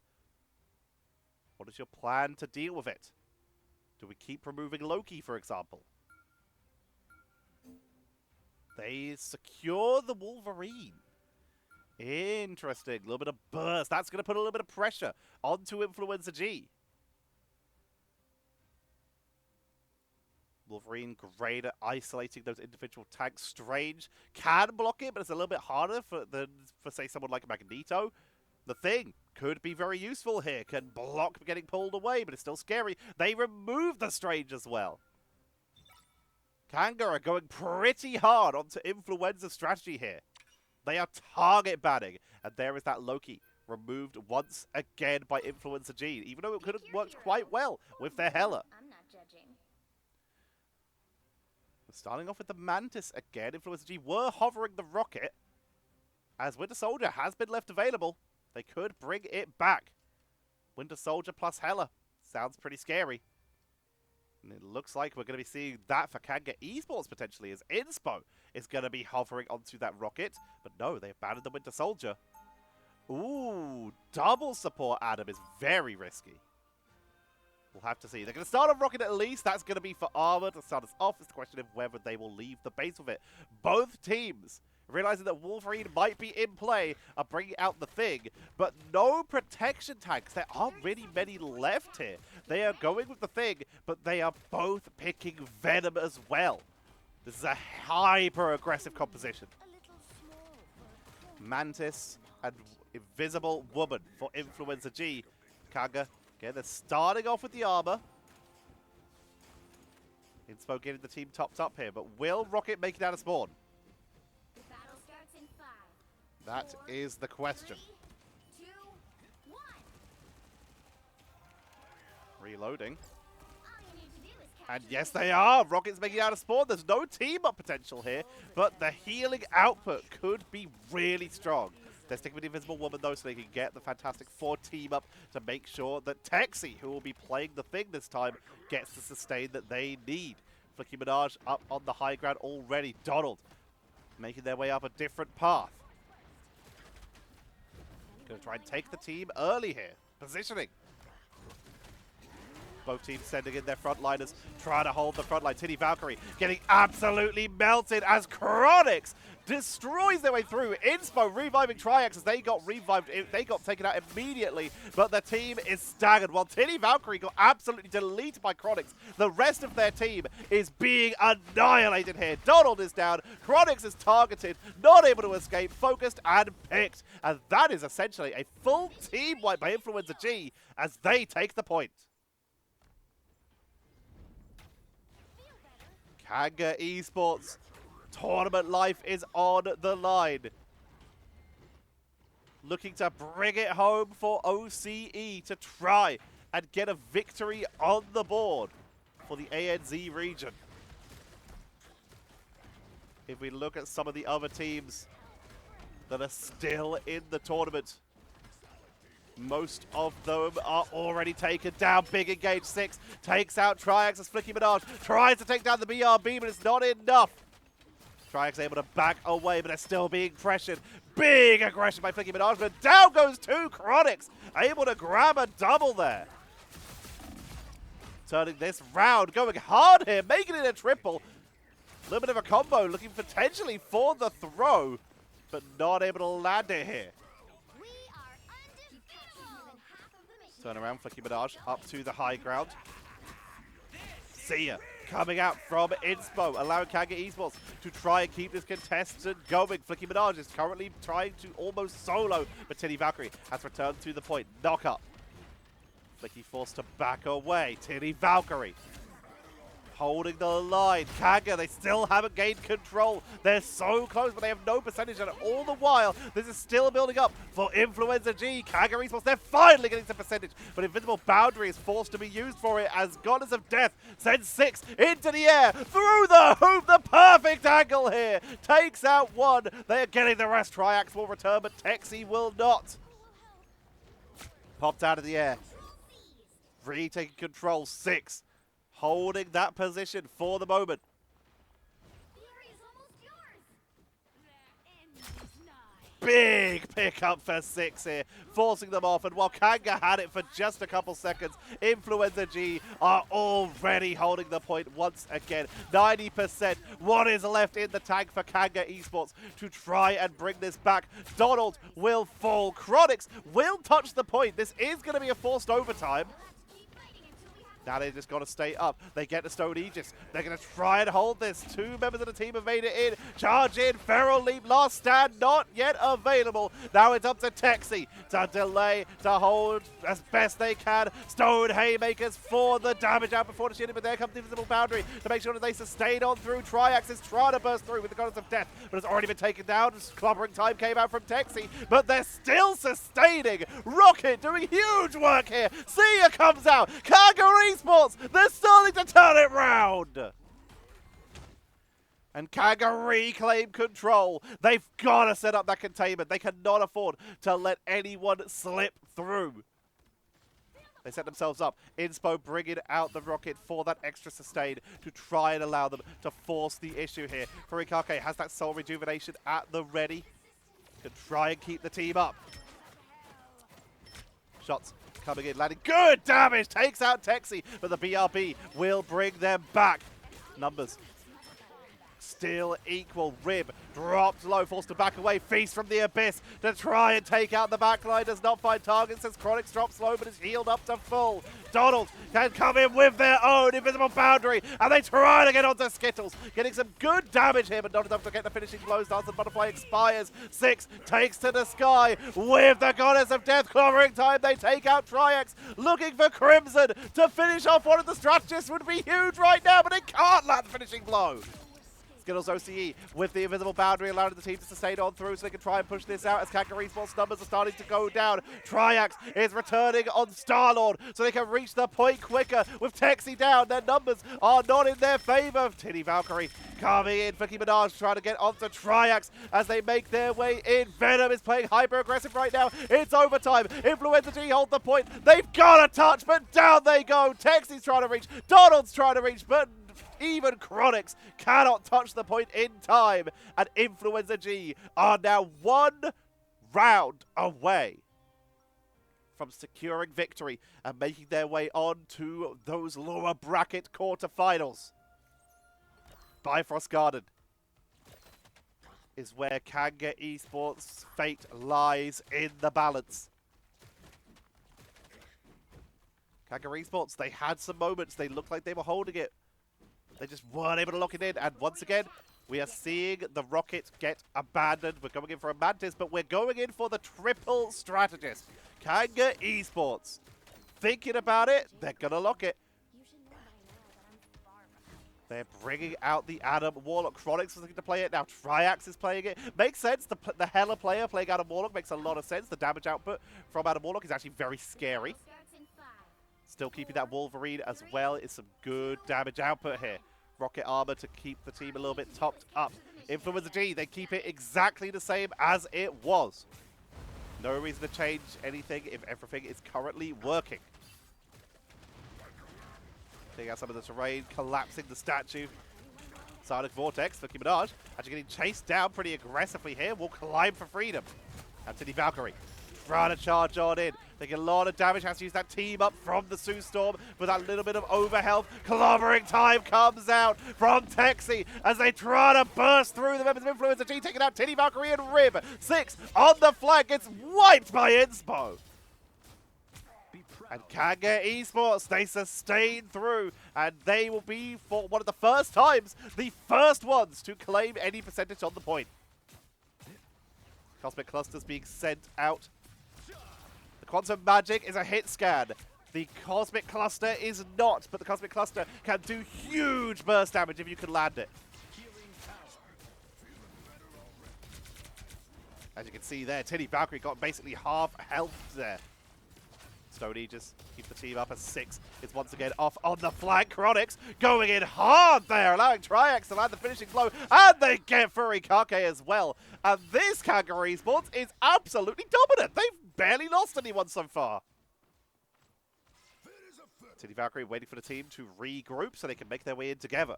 A: What is your plan to deal with it? Do we keep removing Loki, for example? They secure the Wolverine. Interesting. A little bit of burst. That's going to put a little bit of pressure onto Influenza G. Wolverine, great at isolating those individual tanks. Strange can block it, but it's a little bit harder than for say, someone like Magneto. The Thing could be very useful here. Can block getting pulled away, but it's still scary. They remove the Strange as well. Kanga are going pretty hard onto Influenza's strategy here. They are target banning, and there is that Loki removed once again by Influenza G, even though it could have worked quite well with their Hella.
D: I'm not judging.
A: Starting off with the Mantis again. Influenza G were hovering the rocket, as Winter Soldier has been left available. They could bring it back. Winter Soldier plus Hella. Sounds pretty scary. And it looks like we're going to be seeing that for KangaEsports potentially, as Inspo is going to be hovering onto that rocket. But no, they abandoned the Winter Soldier. Ooh, double support Adam is very risky. We'll have to see. They're going to start on rocket at least. That's going to be for armor to start us off. It's the question of whether they will leave the base with it. Both teams, realizing that Wolverine might be in play, are bringing out the Thing, but no protection tanks. There aren't really many left here. They are going with the Thing, but they are both picking Venom as well. This is a hyper-aggressive composition. Mantis and Invisible Woman for Influenza G. Kanga, again, they're starting off with the armor. Inspo getting the team topped up here, but will Rocket make it out of spawn?
D: The battle starts in 5.
A: That is the question.
D: 3, 2, 1.
A: Reloading.
D: All you need to do is
A: And
D: capture
A: yes,
D: the
A: they are. Rocket's making it out of spawn. There's no team-up potential here, but the healing output could be really strong. They're sticking with the Invisible Woman, though, so they can get the Fantastic Four team-up to make sure that Texi, who will be playing the Thing this time, gets the sustain that they need. Flicky Minaj up on the high ground already. Donald making their way up a different path. Going to try and take the team early here. Positioning. Both teams sending in their frontliners, trying to hold the front line. Titty Valkyrie getting absolutely melted as Chronix destroys their way through. Inspo reviving Triax as they got revived. They got taken out immediately, but the team is staggered. While Titty Valkyrie got absolutely deleted by Chronix, the rest of their team is being annihilated here. Donald is down. Chronix is targeted, not able to escape, focused and picked. And that is essentially a full team wipe by Influenza G as they take the point. KangaEsports tournament life is on the line. Looking to bring it home for OCE to try and get a victory on the board for the ANZ region. If we look at some of the other teams that are still in the tournament, most of them are already taken down. Big engage 6 takes out Triax as Flicky Minaj tries to take down the BRB, but it's not enough. Triax able to back away, but they're still being pressured. Big aggression by Flicky Minaj, but down goes 2 Chronix, able to grab a double there. Turning this round, going hard here, making it a triple. A little bit of a combo, looking potentially for the throw, but not able to land it here.
D: We are undefeated.
A: Turn around, Flicky Minaj up to the high ground. See ya. Coming out from Inspo, allowing KangaEsports to try and keep this contestant going. Flicky Minaj is currently trying to almost solo, but Titty Valkyrie has returned to the point. Knock up. Flicky forced to back away. Titty Valkyrie holding the line. Kanga, they still haven't gained control. They're so close, but they have no percentage. And all the while, this is still building up for Influenza G. KangaEsports, they're finally getting some percentage, but Invisible Boundary is forced to be used for it as Goddess of Death sends 6 into the air, through the hoop, the perfect angle here. Takes out 1. They are getting the rest. Triax will return, but Texi will not. Popped out of the air. Retaking control, 6. Holding that position for the moment. Big pickup for 6 here, forcing them off. And while Kanga had it for just a couple seconds, Influenza G are already holding the point once again. 90%. What is left in the tank for KangaEsports to try and bring this back? Donald will fall. Chronix will touch the point. This is going to be a forced overtime. Now they just got to stay up. They get the Stone Aegis. They're going to try and hold this. 2 members of the team have made it in. Charge in. Feral Leap. Last stand not yet available. Now it's up to Texi to delay, to hold as best they can. Stone Haymakers for the damage out before the shooting, but there comes the Invisible Boundary to make sure that they sustain on through. Triax is trying to burst through with the Goddess of Death, but it's already been taken down. Clobbering time came out from Texi, but they're still sustaining. Rocket doing huge work here. Sia comes out. KangaEsports, they're starting to turn it round. And Kanga reclaim control. They've got to set up that containment. They cannot afford to let anyone slip through. They set themselves up. Inspo bringing out the rocket for that extra sustain to try and allow them to force the issue here. Furikake has that soul rejuvenation at the ready to try and keep the team up. Shots coming in, landing. Good damage! Takes out Texi, but the BRB will bring them back. Numbers still equal. Rib dropped low, forced to back away. Feast from the Abyss to try and take out the backline. Does not find targets as Chronix drops low, but is healed up to full. Donald can come in with their own Invisible Boundary, and they try to get onto Skittles. Getting some good damage here, but not enough to get the finishing blows. Dance and Butterfly expires. 6 takes to the sky with the Goddess of Death. Clobbering time, they take out Triax. Looking for Crimson to finish off one of the strategists would be huge right now, but they can't land the finishing blow. Skittles OCE with the Invisible Boundary, allowing the team to sustain on through so they can try and push this out as KangaEsports numbers are starting to go down. Triax is returning on Star-Lord so they can reach the point quicker. With Texi down, their numbers are not in their favor. Titty Valkyrie coming in. Flicky Minaj trying to get onto Triax as they make their way in. Venom is playing hyper-aggressive right now. It's overtime. Influenza G hold the point. They've got a touch, but down they go. Texi's trying to reach. Donald's trying to reach, but even Chronix cannot touch the point in time. And Influenza G are now 1 round away from securing victory and making their way on to those lower bracket quarterfinals. Bifrost Garden is where KangaEsports' fate lies in the balance. KangaEsports, they had some moments. They looked like they were holding it. They just weren't able to lock it in. And once again, we are seeing the Rocket get abandoned. We're going in for a Mantis, but we're going in for the triple strategist. KangaEsports. Thinking about it, they're going to lock it.
D: You should know by now that I'm far from hopeless.
A: They're bringing out the Adam Warlock. Chronix is looking to play it. Now Triax is playing it. Makes sense. The Hela player playing Adam Warlock makes a lot of sense. The damage output from Adam Warlock is actually very scary.
D: Starts in 5.
A: Still keeping that Wolverine as well is some good damage output here. Rocket armor to keep the team a little bit topped up. Influenza G, they keep it exactly the same as it was. No reason to change anything if everything is currently working. Taking out some of the terrain, collapsing the statue. Sonic Vortex for Minaj. Actually getting chased down pretty aggressively here. Will climb for freedom. Anthony Valkyrie trying to charge on in. Taking a lot of damage. Has to use that team up from the Sue Storm with that little bit of overhealth. Clobbering time comes out from Texi as they try to burst through the members of Influenza G, taking out Titty Valkyrie and Rib. 6 on the flank. Gets wiped by Inspo. And KangaEsports, they sustain through, and they will be, for one of the first times, the first ones to claim any percentage on the point. Cosmic Clusters being sent out. The Quantum Magic is a hit scan. The Cosmic Cluster is not, but the Cosmic Cluster can do huge burst damage if you can land it. As you can see there, Titty Valkyrie got basically half health there. Stony just keep the team up as 6. It's once again off on the flank. Chronix going in hard there, allowing Triax to land the finishing blow. And they get Furikake as well. And this KangaEsports is absolutely dominant. They've barely lost anyone so far. Titty Valkyrie waiting for the team to regroup so they can make their way in together.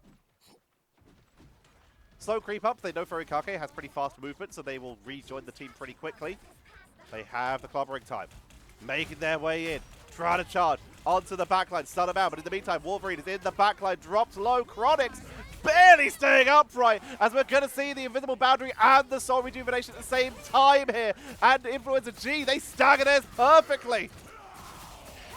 A: Slow creep up. They know Furikake has pretty fast movement, so they will rejoin the team pretty quickly. They have the clobbering time. Making their way in, trying to charge onto the backline, stun him out, but in the meantime, Wolverine is in the backline, dropped low, Chronix barely staying upright, as we're going to see the Invisible Boundary and the Soul Rejuvenation at the same time here, and Influenza G, they stagger theirs perfectly.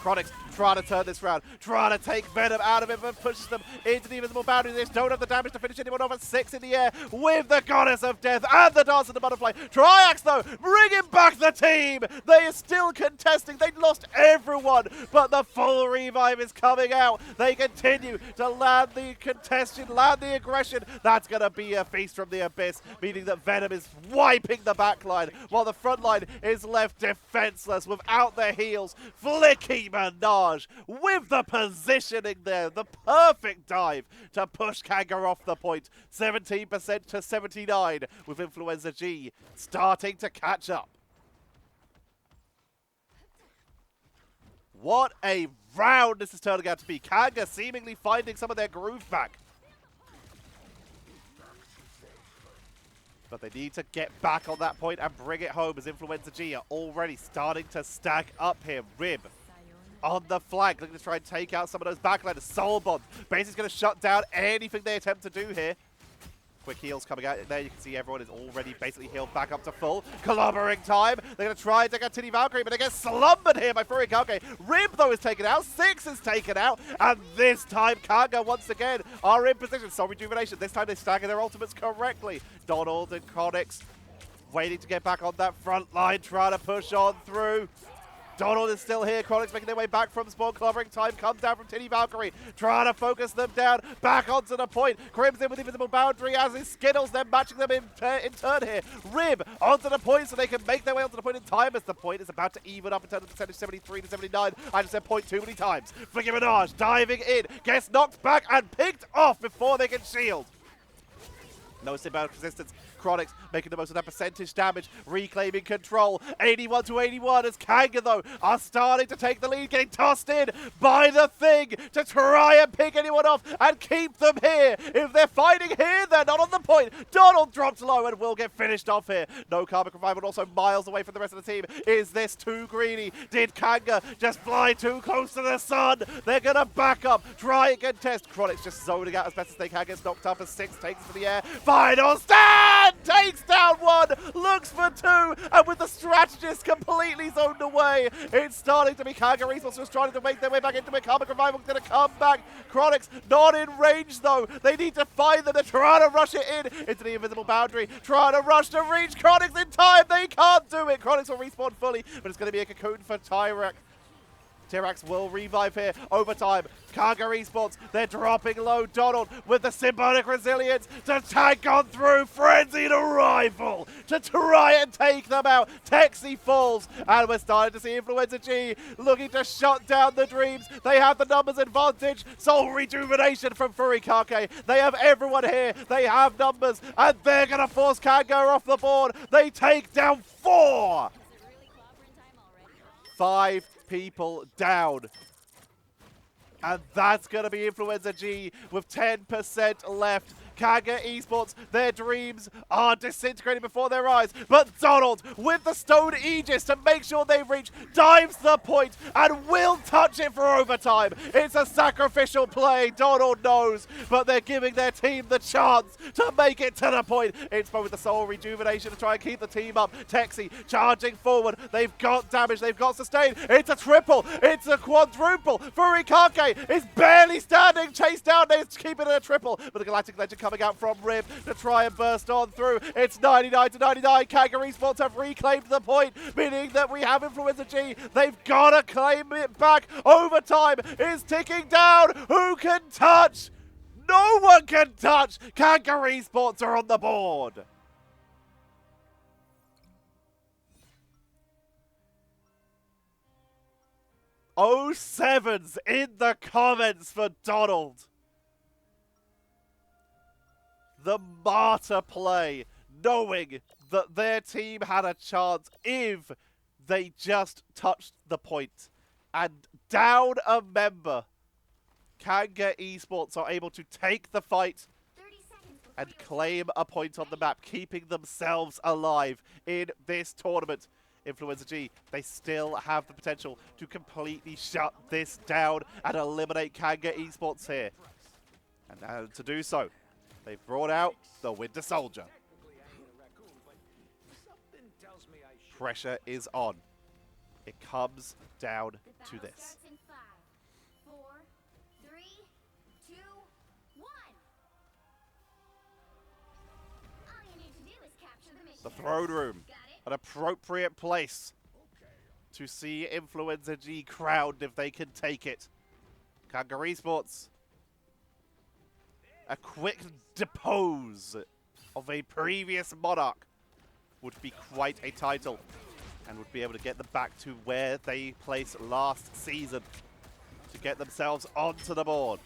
A: Chronix trying to turn this round, trying to take Venom out of it, but pushes them into the Invisible Boundary. They just don't have the damage to finish anyone off at 6 in the air with the Goddess of Death and the Dance of the Butterfly. Triax, though, bringing back the team. They are still contesting. They lost everyone, but the full revive is coming out. They continue to land the contention, land the aggression. That's going to be a feast from the Abyss, meaning that Venom is wiping the backline, while the front line is left defenseless without their heals. Flicky Minaj with the positioning there, the perfect dive to push Kanga off the point. 17% to 79 with Influenza G starting to catch up. What a round this is turning out to be. Kanga seemingly finding some of their groove back. But they need to get back on that point and bring it home as Influenza G are already starting to stack up here. Rib on the flank, looking to try and take out some of those backliners. Soul Bond basically going to shut down anything they attempt to do here. Quick heals coming out there. You can see everyone is already basically healed back up to full. Clobbering time. They're going to try and take out Titty Valkyrie, but they get slumbered here by Furikake. Rib, though, is taken out. 6 is taken out. And this time, Kanga, once again, are in position. Soul Rejuvenation. This time, they stagger their ultimates correctly. Donald and Chronix waiting to get back on that front line, trying to push on through. Donald is still here. Chronix making their way back from spawn. Clobbering time comes down from Titty Valkyrie. Trying to focus them down. Back onto the point. Crimson with Invisible Boundary as he skittles them, matching them in turn here. Rib onto the point so they can make their way onto the point in time as the point is about to even up in terms of percentage 73 to 79. I just said point too many times. Flicky Minaj diving in. Gets knocked back and picked off before they can shield. No symbiotic resistance Chronix making the most of that percentage damage, reclaiming control. 81 to 81 as Kanga, though, are starting to take the lead, getting tossed in by the Thing to try and pick anyone off and keep them here. If they're fighting here, they're not on the point. Donald drops low and will get finished off here. No Karmic Revival, also miles away from the rest of the team. Is this too greedy? Did Kanga just fly too close to the sun? They're going to back up, try and contest. Chronix just zoning out as best as they can, gets knocked up as 6 takes it to the air. Final stand! Takes down 1, looks for 2, and with the strategist completely zoned away, it's starting to be KangaEsports just trying to make their way back into it. Karmic Revival's going to come back. Chronix not in range, though. They need to find them. They're trying to rush it in into the invisible boundary, trying to rush to reach Chronix in time. They can't do it. Chronix will respawn fully, but it's going to be a cocoon for Tyrax. Tyrax will revive here. Overtime. KangaEsports, they're dropping low. Donald with the symbolic resilience to tank on through. Frenzied arrival to try and take them out. Texi falls, and we're starting to see Influenza G looking to shut down the Dreams. They have the numbers advantage. Soul Rejuvenation from Furikake. They have everyone here. They have numbers, and they're going to force Kanga off the board. They take down 4. 5 people down. And that's going to be Influenza G with 10% left. KangaEsports, their dreams are disintegrating before their eyes. But Donald, with the Stone Aegis to make sure they reach, dives the point and will touch it for overtime. It's a sacrificial play, Donald knows, but they're giving their team the chance to make it to the point. It's with the Soul Rejuvenation to try and keep the team up. Texi charging forward. They've got damage, they've got sustain. It's a triple, it's a quadruple. Furikake is barely standing, chased down, they keep it at a triple. But the Galactic Legend coming out from Rib to try and burst on through. It's 99 to 99. KangaEsports have reclaimed the point, meaning that we have Influenza G. They've got to claim it back. Overtime is ticking down. Who can touch? No one can touch. KangaEsports are on the board. Oh, sevens in the comments for Donald. The martyr play, knowing that their team had a chance if they just touched the point. And down a member, KangaEsports are able to take the fight and claim a point on the map, keeping themselves alive in this tournament. Influenza G, they still have the potential to completely shut this down and eliminate KangaEsports here. And to do so, they've brought out the Winter Soldier. Pressure is on. It comes down to this.
D: In 5, 4, 3, 2, 1. All you need to do is capture the mission.
A: The throne room,
D: Got it?
A: an appropriate place to see Influenza G crowned if they can take it. KangaEsports, a quick depose of a previous monarch would be quite a title and would be able to get them back to where they placed last season to get themselves onto the board.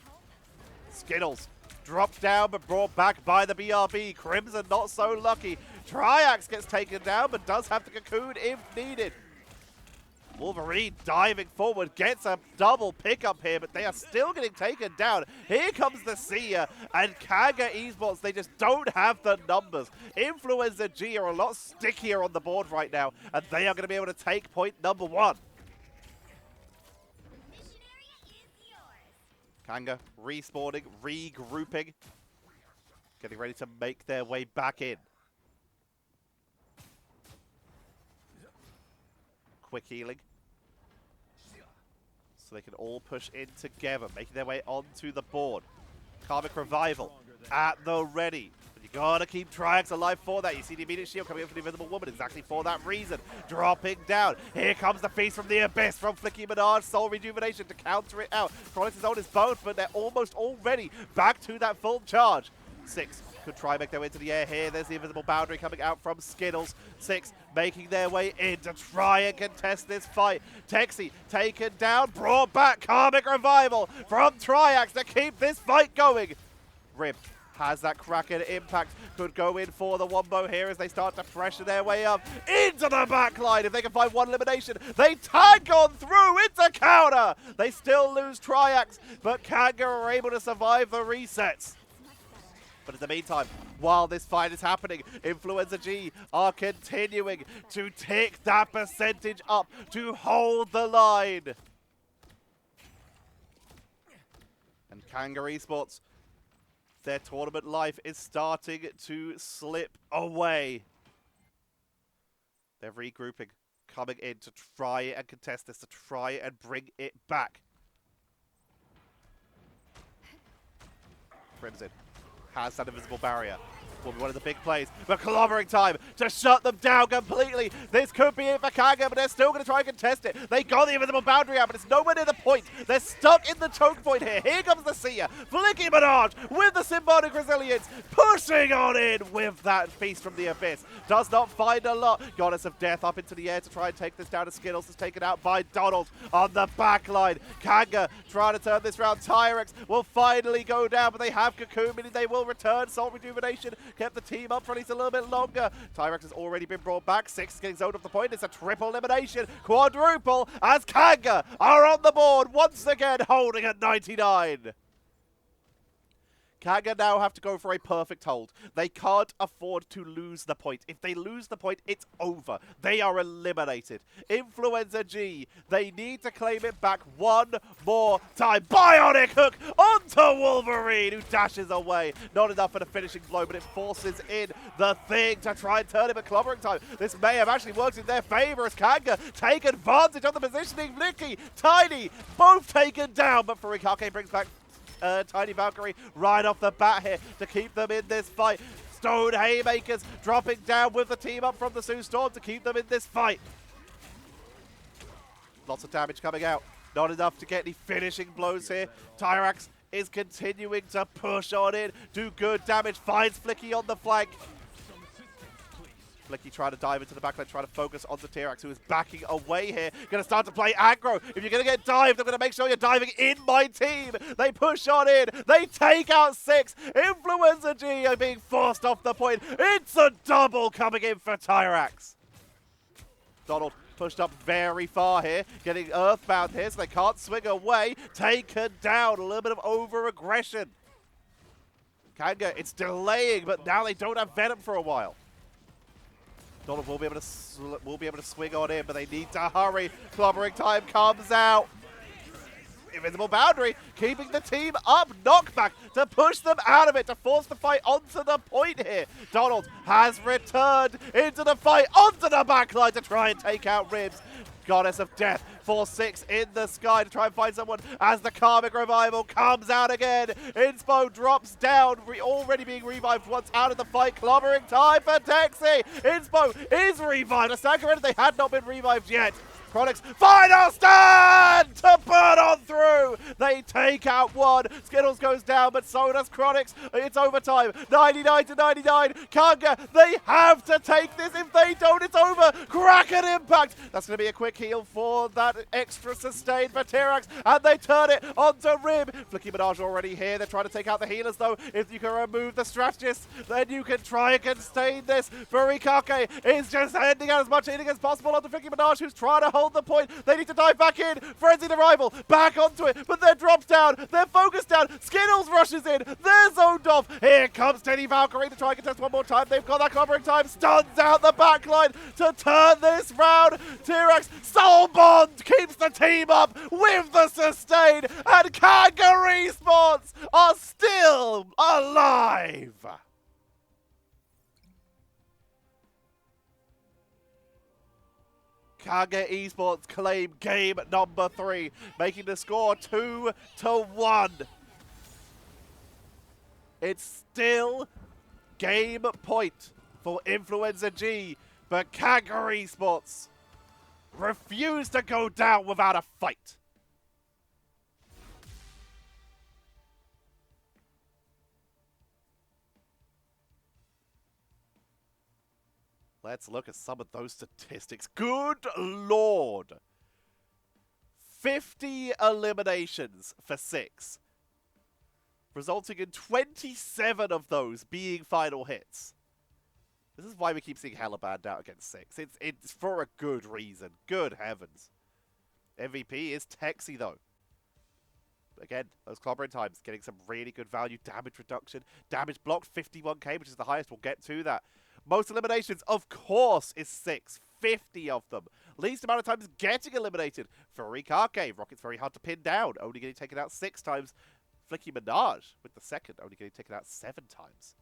A: Skittles dropped down but brought back by the BRB. Crimson not so lucky. Triax gets taken down but does have the cocoon if needed. Wolverine diving forward, gets a double pickup here, but they are still getting taken down. Here comes the Seer, and KangaEsports, they just don't have the numbers. Influenza G are a lot stickier on the board right now, and they are going to be able to take point number 1. Kanga respawning, regrouping, getting ready to make their way back in. Quick healing. So they can all push in together, making their way onto the board. Karmic Revival at the ready. But you gotta keep Triax alive for that. You see the immediate shield coming in from the Invisible Woman exactly for that reason. Dropping down. Here comes the Feast from the Abyss from Flicky Minaj. Soul Rejuvenation to counter it out. Chronix is on his both, but they're almost already back to that full charge. 6 could try and make their way into the air here. There's the invisible boundary coming out from Skittles. 6 making their way in to try and contest this fight. Texi taken down, brought back. Karmic Revival from Triax to keep this fight going. Rib has that Kraken impact. Could go in for the wombo here as they start to pressure their way up into the backline. If they can find one elimination, they tag on through. It's a counter. They still lose Triax, but Kanga are able to survive the resets. But in the meantime, while this fight is happening, Influenza G are continuing to tick that percentage up to hold the line. And KangaEsports, their tournament life is starting to slip away. They're regrouping, coming in to try and contest this, to try and bring it back. Crimson has that invisible barrier. Will be one of the big plays, but clobbering time to shut them down completely. This could be it for Kanga, but they're still going to try and contest it. They got the invisible boundary out, but it's nowhere near the point. They're stuck in the choke point here. Here comes the Seer, flicking Menage with the symbolic resilience, pushing on in with that beast from the abyss. Does not find a lot. Goddess of Death up into the air to try and take this down to Skittles. Is taken out by Donald on the back line. Kanga trying to turn this round. Tyrex will finally go down, but they have Cocoon, meaning they will return. Salt Rejuvenation kept the team up for at least a little bit longer. Tyrex has already been brought back. 6 is getting zoned off the point. It's a triple elimination. Quadruple as Kanga are on the board once again, holding at 99. Kanga now have to go for a perfect hold. They can't afford to lose the point. If they lose the point, it's over. They are eliminated. Influenza G, they need to claim it back one more time. Bionic hook onto Wolverine, who dashes away. Not enough for the finishing blow, but it forces in the thing to try and turn him at clobbering time. This may have actually worked in their favor as Kanga take advantage of the positioning. Nicky, Tiny, both taken down, but Furikake brings back Tiny Valkyrie right off the bat here to keep them in this fight. Stone Haymakers dropping down with the team up from the Sue Storm to keep them in this fight. Lots of damage coming out. Not enough to get any finishing blows here. Tyrax is continuing to push on in, do good damage, finds Flicky on the flank. Flicky trying to dive into the backline, trying to focus onto Tyrax, who is backing away here. Going to start to play aggro. If you're going to get dived, I'm going to make sure you're diving in my team. They push on in. They take out 6. Influenza G are being forced off the point. It's a double coming in for Tyrax. Donald pushed up very far here, getting earthbound here, so they can't swing away. Taken down. A little bit of over-aggression. Kanga, it's delaying, but now they don't have Venom for a while. Donald will be able to swing on in, but they need to hurry. Clobbering time comes out. Invisible boundary, keeping the team up. Knockback to push them out of it, to force the fight onto the point here. Donald has returned into the fight, onto the backline to try and take out Ribs. Goddess of Death, 4-6 in the sky to try and find someone as the Karmic Revival comes out again. Inspo drops down, already being revived once out of the fight. Clobbering time for Texi. Inspo is revived. Astaghfirullah, they had not been revived yet. Chronix, final stand to burn on through. They take out 1. Skittles goes down, but so does Chronix. It's overtime. 99 to 99. Kanga, they have to take this. If they don't, it's over. Kraken impact. That's going to be a quick heal for that extra sustain for Tyrax, and they turn it onto Rib. Flicky Menage already here. They're trying to take out the healers, though. If you can remove the strategist, then you can try and sustain this. Furikake is just handing out as much hitting as possible onto Flicky Menage, who's trying to hold the point. They need to dive back in. Frenzied Arrival back onto it, but they're dropped down. They're focused down. Skittles rushes in. They're zoned off. Here comes Teddy Valkyrie to try and contest one more time. They've got that covering time. Stuns out the backline to turn this round. Tyrax Soul Bond keeps the team up with the sustain, and KangaEsports are still alive. KangaEsports claim game number 3, making the score 2-1. It's still game point for Influenza G, but KangaEsports refuse to go down without a fight. Let's look at some of those statistics. Good lord. 50 eliminations for 6. resulting in 27 of those being final hits. This is why we keep seeing Hella banned out against 6. It's for a good reason. Good heavens. MVP is Texy, though. Again, those clobbering times, getting some really good value. Damage reduction. Damage blocked, 51k, which is the highest. We'll get to that. Most eliminations, of course, is 6. 50 of them. Least amount of times getting eliminated. Furikake. Rocket's very hard to pin down. Only getting taken out 6 times. Flicky Minaj with the second. Only getting taken out 7 times.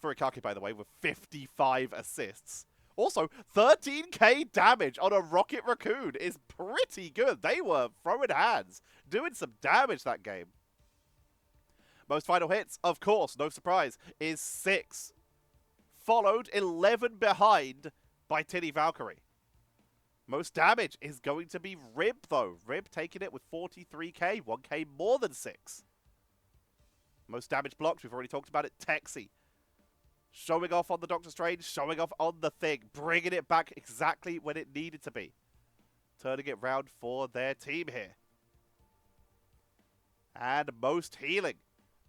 A: Furikake, by the way, with 55 assists. Also, 13k damage on a Rocket Raccoon is pretty good. They were throwing hands, doing some damage that game. Most final hits, of course, no surprise, is 6. Followed 11 behind by Tinny Valkyrie. Most damage is going to be Rib, though. Rib taking it with 43k, 1k more than 6. Most damage blocked, we've already talked about it, Texy. Showing off on the Doctor Strange, showing off on the Thing, bringing it back exactly when it needed to be. Turning it round for their team here. And most healing.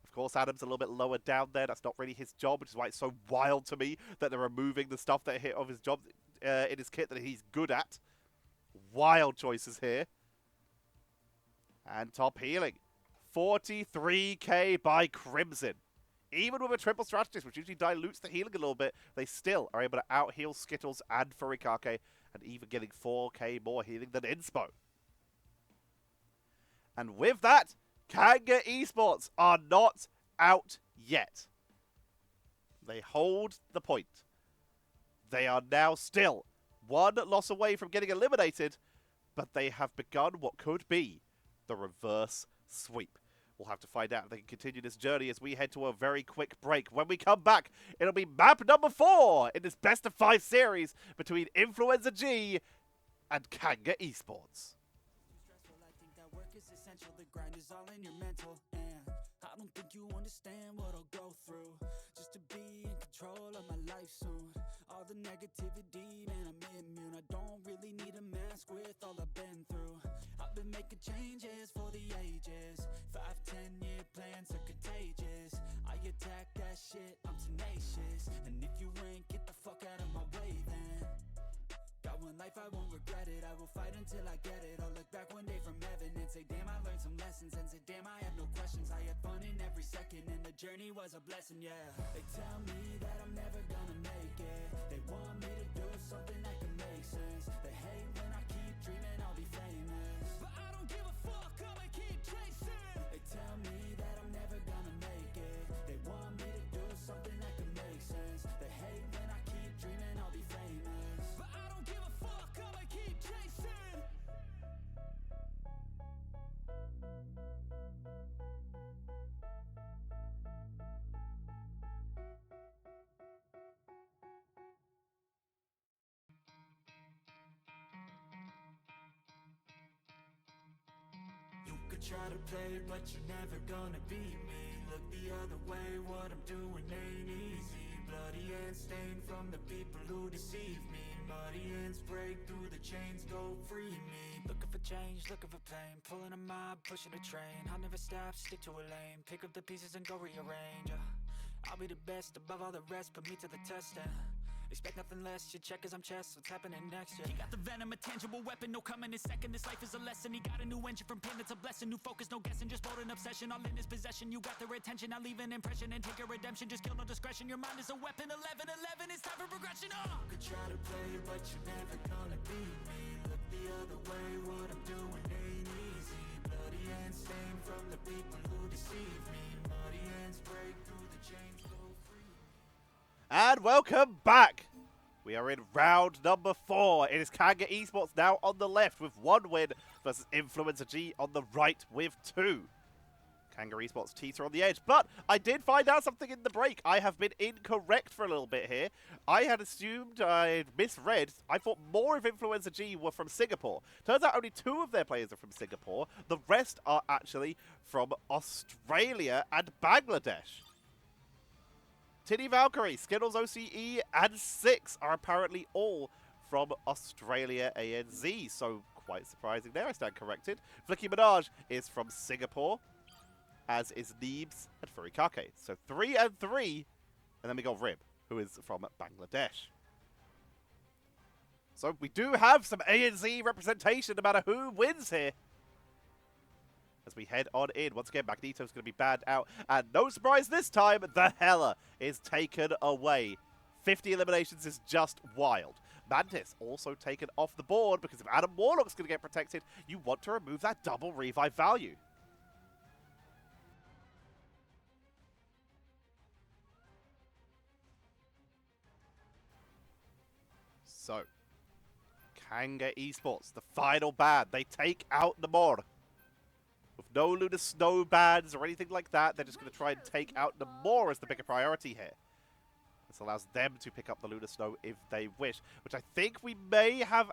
A: Of course, Adam's a little bit lower down there. That's not really his job, which is why it's so wild to me that they're removing the stuff that hit of his job in his kit that he's good at. Wild choices here. And top healing. 43k by Crimson. Even with a triple strategist, which usually dilutes the healing a little bit, they still are able to out-heal Skittles and Furikake, and even getting 4k more healing than Inspo. And with that, KangaEsports are not out yet. They hold the point. They are now still 1 loss away from getting eliminated, but they have begun what could be the reverse sweep. We'll have to find out if they can continue this journey as we head to a very quick break. When we come back, it'll be map number 4 in this best of 5 series between Influenza G and KangaEsports.
B: I think that work is essential. The grind is all in your mental, and I don't think you understand what I'll go through just to be in control of my life soon. All the negativity, man, I'm immune. I don't really need a mask with all I've been through. I've been making changes for the ages. 5-10-year plans are contagious. I attack that shit, I'm tenacious. And if you ain't, get the fuck out of my way then. Got one life, I won't regret it. I will fight until I get it. I'll look back one day from heaven and say, damn, I learned some lessons. And say, damn, I have no questions. I had fun in every second, and the journey was a blessing, yeah. They tell me that I'm never gonna make it. They want me to do something that can make sense. They hate when I keep dreaming I'll be famous, but I don't give a fuck, I'ma keep chasing. They tell me that I'm never gonna make it. They want me to do something that can make sense. They hate when I keep dreaming I'll be famous, but I don't give a fuck, I'ma keep chasing. You could try to play, but you're never gonna beat me. Look the other way, what I'm doing ain't easy. Bloody hands stained from the people who deceive me. Muddy hands break through the chains, go free me. Looking for change, looking for pain. Pulling a mob, pushing a train. I'll never stop, stick to a lane. Pick up the pieces and go rearrange. I'll be the best above all the rest, put me to the test and expect nothing less, you check as I'm chess, what's happening next, yeah. He got the venom, a tangible weapon, no coming in second. This life is a lesson, he got a new engine from pain, it's a blessing. New focus, no guessing, just bold an obsession. All in his possession, you got their attention. I'll leave an impression and take a redemption. Just kill no discretion, your mind is a weapon. 11-11, it's time for progression, You could try to play, but you're never gonna beat me. Look the other way, what I'm doing ain't easy. Bloody hands stained from the people who deceive me. Muddy hands break through the chains, go free.
A: And welcome back. We are in round number 4. It is KangaEsports now on the left with 1 win versus Influenza G on the right with 2. KangaEsports teeter on the edge, but I did find out something in the break. I have been incorrect for a little bit here. I had assumed I'd misread. I thought more of Influenza G were from Singapore. Turns out only 2 of their players are from Singapore. The rest are actually from Australia and Bangladesh. Tinny Valkyrie, Skittles OCE, and 6 are apparently all from Australia ANZ. So quite surprising there, I stand corrected. Flicky Minaj is from Singapore. as is Neebs and Furikake. So 3 and 3, and then we got Rib, who is from Bangladesh. So we do have some ANZ representation no matter who wins here. As we head on in, once again, Magneto's going to be banned out, and no surprise this time, the Hela is taken away. 50 eliminations is just wild. Mantis also taken off the board because if Adam Warlock's going to get protected, you want to remove that double revive value. So, KangaEsports, the final ban. They take out Namor. With no Lunar Snow bans or anything like that, they're just going to try and take out Namor as the bigger priority here. This allows them to pick up the Lunar Snow if they wish, which I think we may have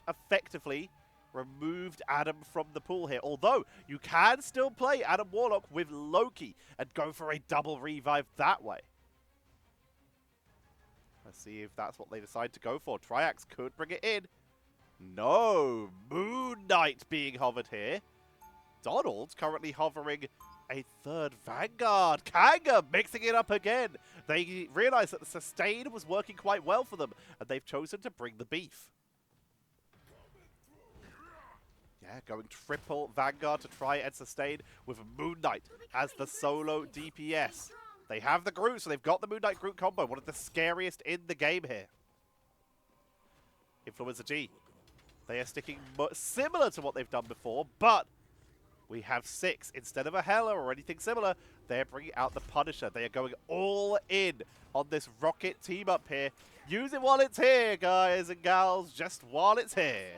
A: effectively removed Adam from the pool here. Although, you can still play Adam Warlock with Loki and go for a double revive that way. Let's see if that's what they decide to go for. Triax could bring it in. No! Moon Knight being hovered here. Donald's currently hovering a third Vanguard. Kanga mixing it up again. They realized that the sustain was working quite well for them, and they've chosen to bring the beef. Yeah, going triple Vanguard to try and sustain with Moon Knight as the solo DPS. They have the Groot, so they've got the Moon Knight Groot combo, one of the scariest in the game here. Influenza G. They are sticking similar to what they've done before, but we have 6. Instead of a Hela or anything similar, they're bringing out the Punisher. They are going all in on this Rocket team up here. Use it while it's here, guys and gals, just while it's here.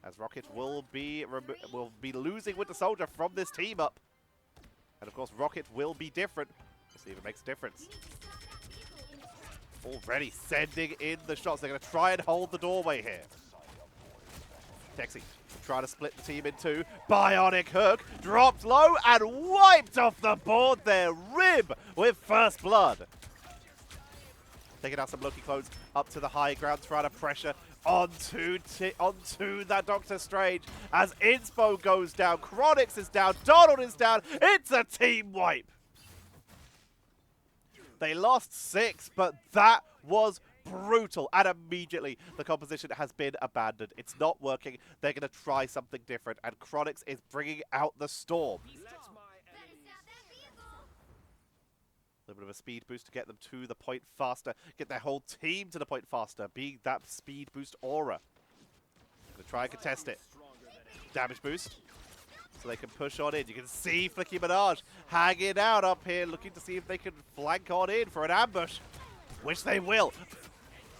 A: As Rocket will be losing Winter Soldier from this team up. And of course, Rocket will be different. We'll see if it makes a difference. Already sending in the shots. They're going to try and hold the doorway here. Texie trying to split the team in two. Bionic Hook dropped low and wiped off the board there. Rib with first blood. Taking out some Loki clones up to the high ground, trying to pressure onto that Doctor Strange. As Inspo goes down, Chronix is down, Donald is down. It's a team wipe. They lost 6, but that was brutal, and immediately the composition has been abandoned. It's not working. They're going to try something different, and Chronix is bringing out the Storm. A little bit of a speed boost to get them to the point faster, get their whole team to the point faster, being that speed boost aura. Going to try and contest it. Damage boost, so they can push on in. You can see Flicky Minaj hanging out up here, looking to see if they can flank on in for an ambush, which they will.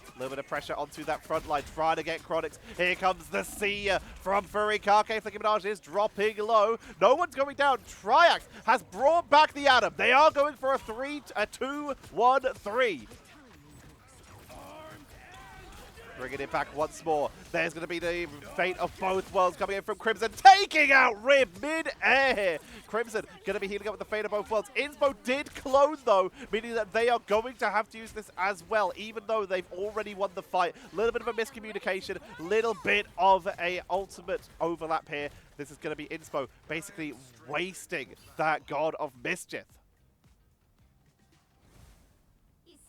A: A little bit of pressure onto that front line, trying to get Chronix. Here comes the Seer from Furikake. Flicky Minaj is dropping low. No one's going down. Triax has brought back the Atom. They are going for a 2-1-3. Bringing it back once more. There's going to be the fate of both worlds coming in from Crimson, taking out Rib mid-air. Crimson going to be healing up with the fate of both worlds. Inspo did clone, though, meaning that they are going to have to use this as well, even though they've already won the fight. A little bit of a miscommunication, little bit of a ultimate overlap here. This is going to be Inspo basically wasting that God of Mischief.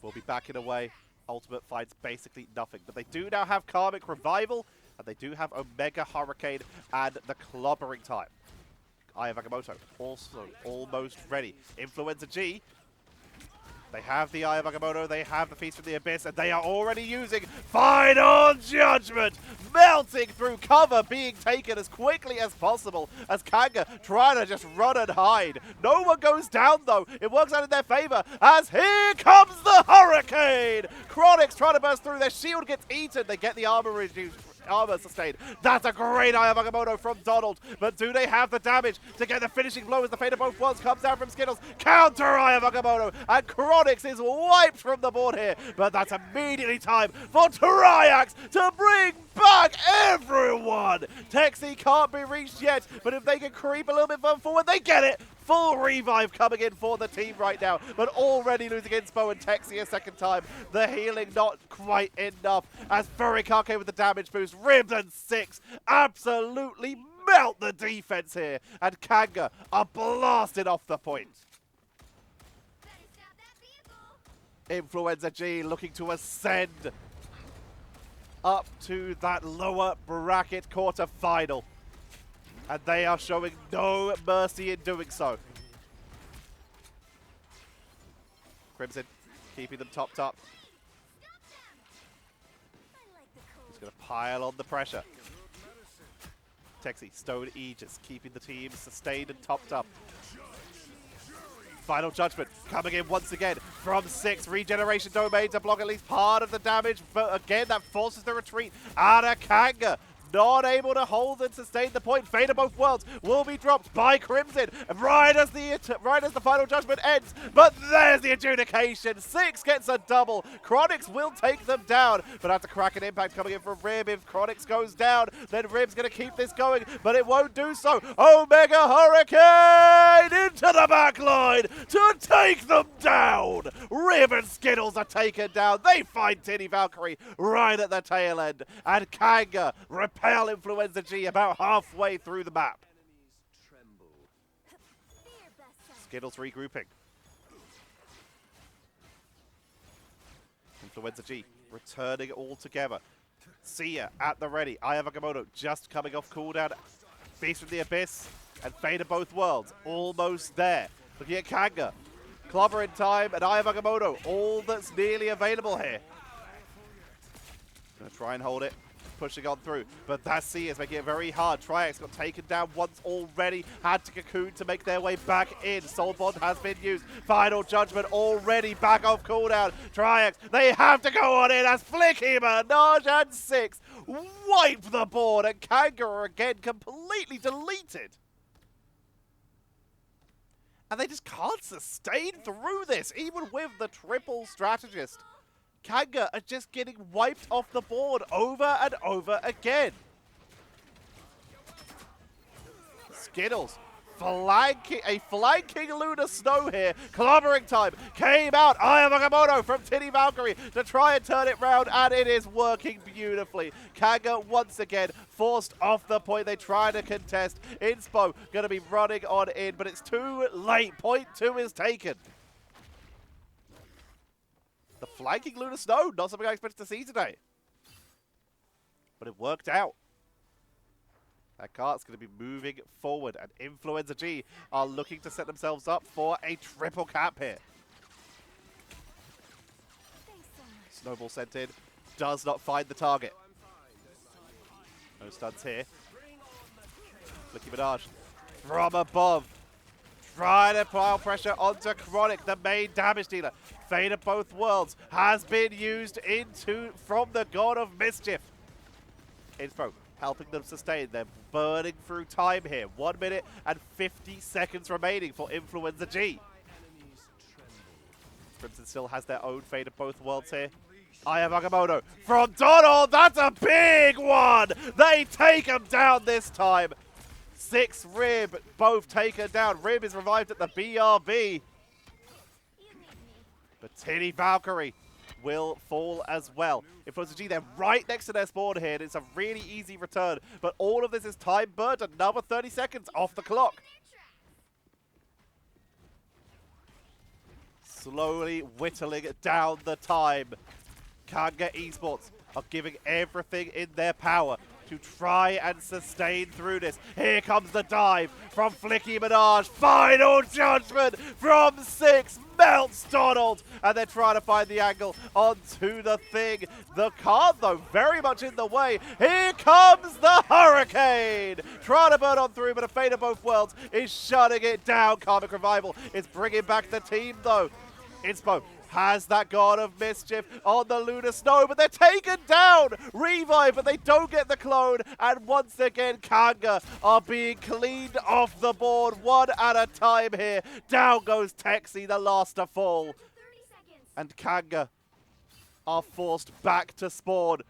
A: We'll be backing away. Ultimate finds basically nothing, but they do now have Karmic Revival, and they do have Omega Hurricane and the Clobbering Time. Eye of Agamotto also almost ready. Influenza G, they have the Eye of Agamotto, they have the Feast from the Abyss, and they are already using Final Judgment, melting through cover, being taken as quickly as possible as Kanga trying to just run and hide. No one goes down, though. It works out in their favor as here comes the Hurricane. Chronix trying to burst through. Their shield gets eaten. They get the armor reduced. Armor sustained. That's a great Eye of Agamotto from Donald, but do they have the damage to get the finishing blow as the fate of both worlds comes down from Skittles? Counter Eye of Agamotto, and Chronix is wiped from the board here, but that's immediately time for Triax to bring back everyone. Texie can't be reached yet, but if they can creep a little bit further forward, they get it. Full revive coming in for the team right now, but already losing Inspo and Texie a second time. The healing not quite enough as Furikake with the damage boost. Ribs and 6 absolutely melt the defense here. And Kanga are blasted off the point.
D: Better stop that vehicle.
A: Influenza G looking to ascend up to that lower bracket quarter-final. And they are showing no mercy in doing so. Crimson keeping them topped up. He's going to pile on the pressure. Texie, Stone Aegis keeping the team sustained and topped up. Final Judgment coming in once again from 6. Regeneration Domain to block at least part of the damage. But again, that forces the retreat out of Kanga. Not able to hold and sustain the point. Fate of both worlds will be dropped by Crimson right as the Final Judgment ends. But there's the adjudication. 6 gets a double. Chronix will take them down. But after Kraken Impact coming in from Rib, if Chronix goes down, then Rib's going to keep this going. But it won't do so. Omega Hurricane into the back line to take them down. Rib and Skittles are taken down. They find Tinny Valkyrie right at the tail end. And Kanga repel Influenza G about halfway through the map. Skittles regrouping. Influenza G returning all together. Sia at the ready. Aya Agamotto just coming off cooldown. Beast from the Abyss and Fate of both worlds almost there. Looking at Kanga. Clobber in time and Aya Agamotto. All that's nearly available here. Gonna try and hold it. Pushing on through, but that C is making it very hard. Triax got taken down once already, had to Cocoon to make their way back in. Soul Bond has been used. Final Judgment already back off cooldown. Triax, they have to go on in as Flicky, Minaj and 6 wipe the board, and Kanga are again completely deleted. And they just can't sustain through this, even with the triple strategist. Kanga are just getting wiped off the board over and over again. Skittles flanking Lunar Snow here. Clobbering time came out. Aya Agamotto from Tinny Valkyrie to try and turn it round, and it is working beautifully. Kanga once again forced off the point. They try to contest. Inspo going to be running on in, but it's too late. Point 2 is taken. The flanking Lunar Snow, not something I expected to see today. But it worked out. That cart's going to be moving forward, and Influenza G are looking to set themselves up for a triple cap here. Snowball sent in, does not find the target. No stuns here. Flicky Minaj from above. Trying to pile pressure onto Chronic, the main damage dealer. Fate of both worlds has been used from the God of Mischief. Info helping them sustain. They're burning through time here. 1 minute and 50 seconds remaining for Influenza G. Crimson still has their own Fate of both worlds here. Aya Agamotto from Donald. That's a big one. They take him down this time. 6 Rib, both taken down. Rib is revived at the BRB. But Tinny Valkyrie will fall as well. Influenza G, they're right next to their spawn here, and it's a really easy return. But all of this is time burnt. Another 30 seconds off the clock. Slowly whittling down the time. KangaEsports are giving everything in their power to try and sustain through this. Here comes the dive from Flicky Minaj. Final Judgment from 6. Melts Donald. And they're trying to find the angle onto the thing. The card, though, very much in the way. Here comes the Hurricane. Trying to burn on through, but a Fate of both worlds is shutting it down. Karmic Revival is bringing back the team, though. Inspo has that God of Mischief on the Lunar Snow, but they're taken down. Revive, but they don't get the clone. And once again, Kanga are being cleaned off the board one at a time here. Down goes Texie, the last to fall. And Kanga are forced back to spawn.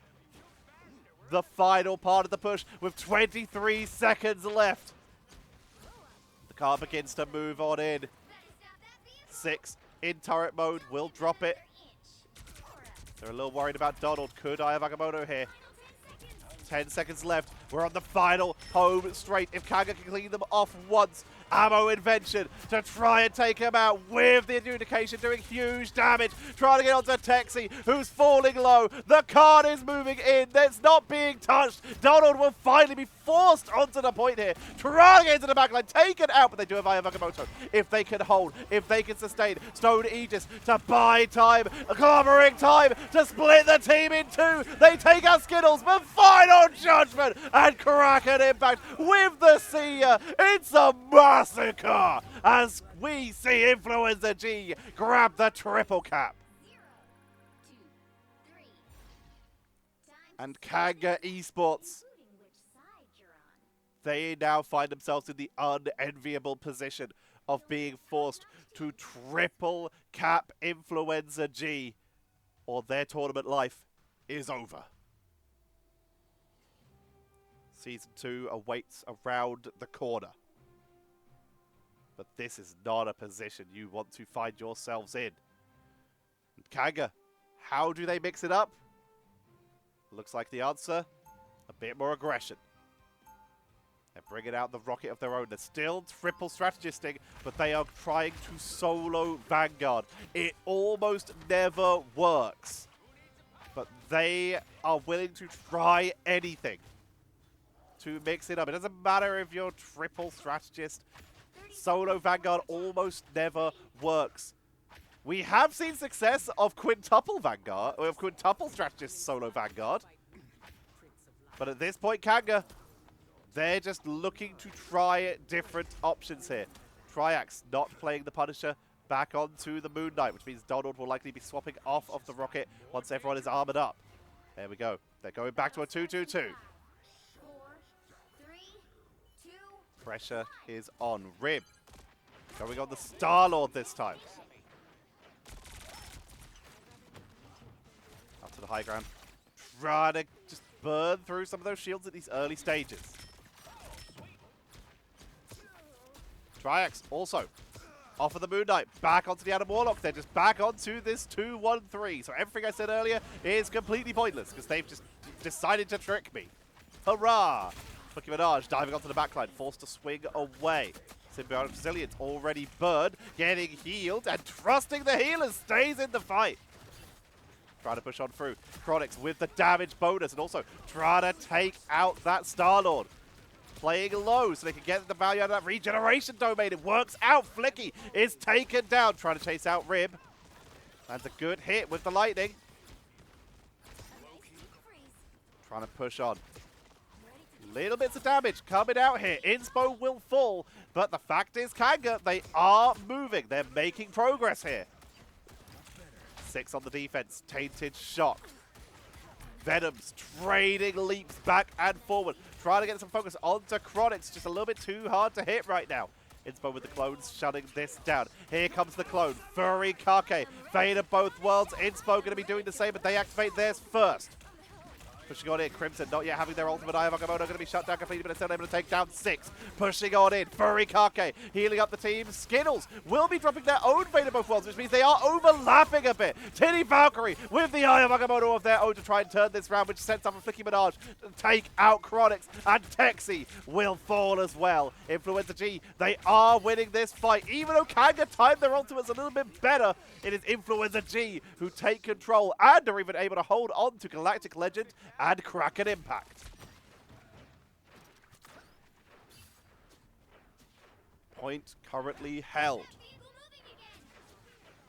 A: The final part of the push with 23 seconds left. The car begins to move on in. 6 in turret mode, will drop it. They're a little worried about Donald. Could Aya Agamotto here? 10 seconds left. We're on the final home straight. If Kanga can clean them off once, ammo invention to try and take him out with the adjudication, doing huge damage, trying to get onto Texi, who's falling low. The card is moving in. That's not being touched. Donald will finally be forced onto the point here, trying to get into the backline, taken out, but they do have Aya Vagamoto. If they can hold, if they can sustain, Stone Aegis to buy time, clamoring time to split the team in two. They take out Skittles, but final judgment and Kraken Impact with the Seer. It's a massacre as we see Influenza G grab the triple cap.
D: 0, 2, 3.
A: And KangaEsports,
D: Including which side you're on.
A: they now find themselves in the unenviable position of being forced to triple cap Influenza G, or their tournament life is over. Season 2 awaits around the corner. But this is not a position you want to find yourselves in. And Kanga, how do they mix it up? Looks like the answer, a bit more aggression. They're bringing out the rocket of their own. They're still triple strategisting, but they are trying to solo Vanguard. It almost never works. But they are willing to try anything to mix it up. It doesn't matter if you're triple strategist. Solo Vanguard almost never works. We have seen success of quintuple Vanguard, or of quintuple strategist solo Vanguard. But at this point, Kanga, they're just looking to try different options here. Triax not playing the Punisher, back onto the Moon Knight, which means Donald will likely be swapping off of the rocket once everyone is armored up. There we go. They're going back to a 2-2-2.
D: 4, 3, 2.
A: Pressure is on. Rib going on the Star-Lord this time. Up to the high ground. Trying to just burn through some of those shields at these early stages. Triax also off of the Moon Knight, back onto the Adam Warlock. They're just back onto this 2-1-3. So everything I said earlier is completely pointless because they've just decided to trick me. Hurrah! Lucky Minaj diving onto the backline, forced to swing away. Symbiotic Resilience already burned, getting healed, and trusting the healers stays in the fight. Trying to push on through. Chronix with the damage bonus and also trying to take out that Star-Lord. Playing low so they can get the value out of that regeneration domain. It works out. Flicky is taken down. Trying to chase out Rib. That's a good hit with the lightning. Trying to push on. Little bits of damage coming out here. Inspo will fall. But the fact is, Kanga, they are moving. They're making progress here. 6 on the defense. Tainted Shock. Venom's trading leaps back and forward. Trying to get some focus onto Chronix. Just a little bit too hard to hit right now. Inspo with the clones shutting this down. Here comes the clone. Furry Kake. Fade of both worlds. Inspo going to be doing the same, but they activate theirs first. Pushing on in. Crimson not yet having their ultimate. Eye of Agamotto going to be shut down completely, but still able to take down 6. Pushing on in. Furry Kake healing up the team. Skittles will be dropping their own Fade of both worlds, which means they are overlapping a bit. Tinny Valkyrie with the Eye of Agamotto of their own to try and turn this round, which sets up a Flicky Minaj to take out Chronix, and Texi will fall as well. Influenza G, they are winning this fight. Even though Kanga timed their ultimates a little bit better, it is Influenza G who take control and are even able to hold on to Galactic Legend and Kraken Impact. Point currently held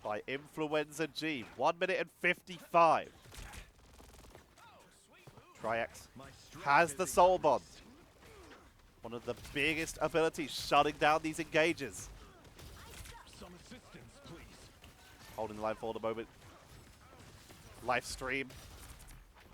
A: by Influenza G. 1 minute and 55. Triax has the Soul Bond. One of the biggest abilities shutting down these engages.
C: Some assistance, please.
A: Holding the line for the moment. Live stream.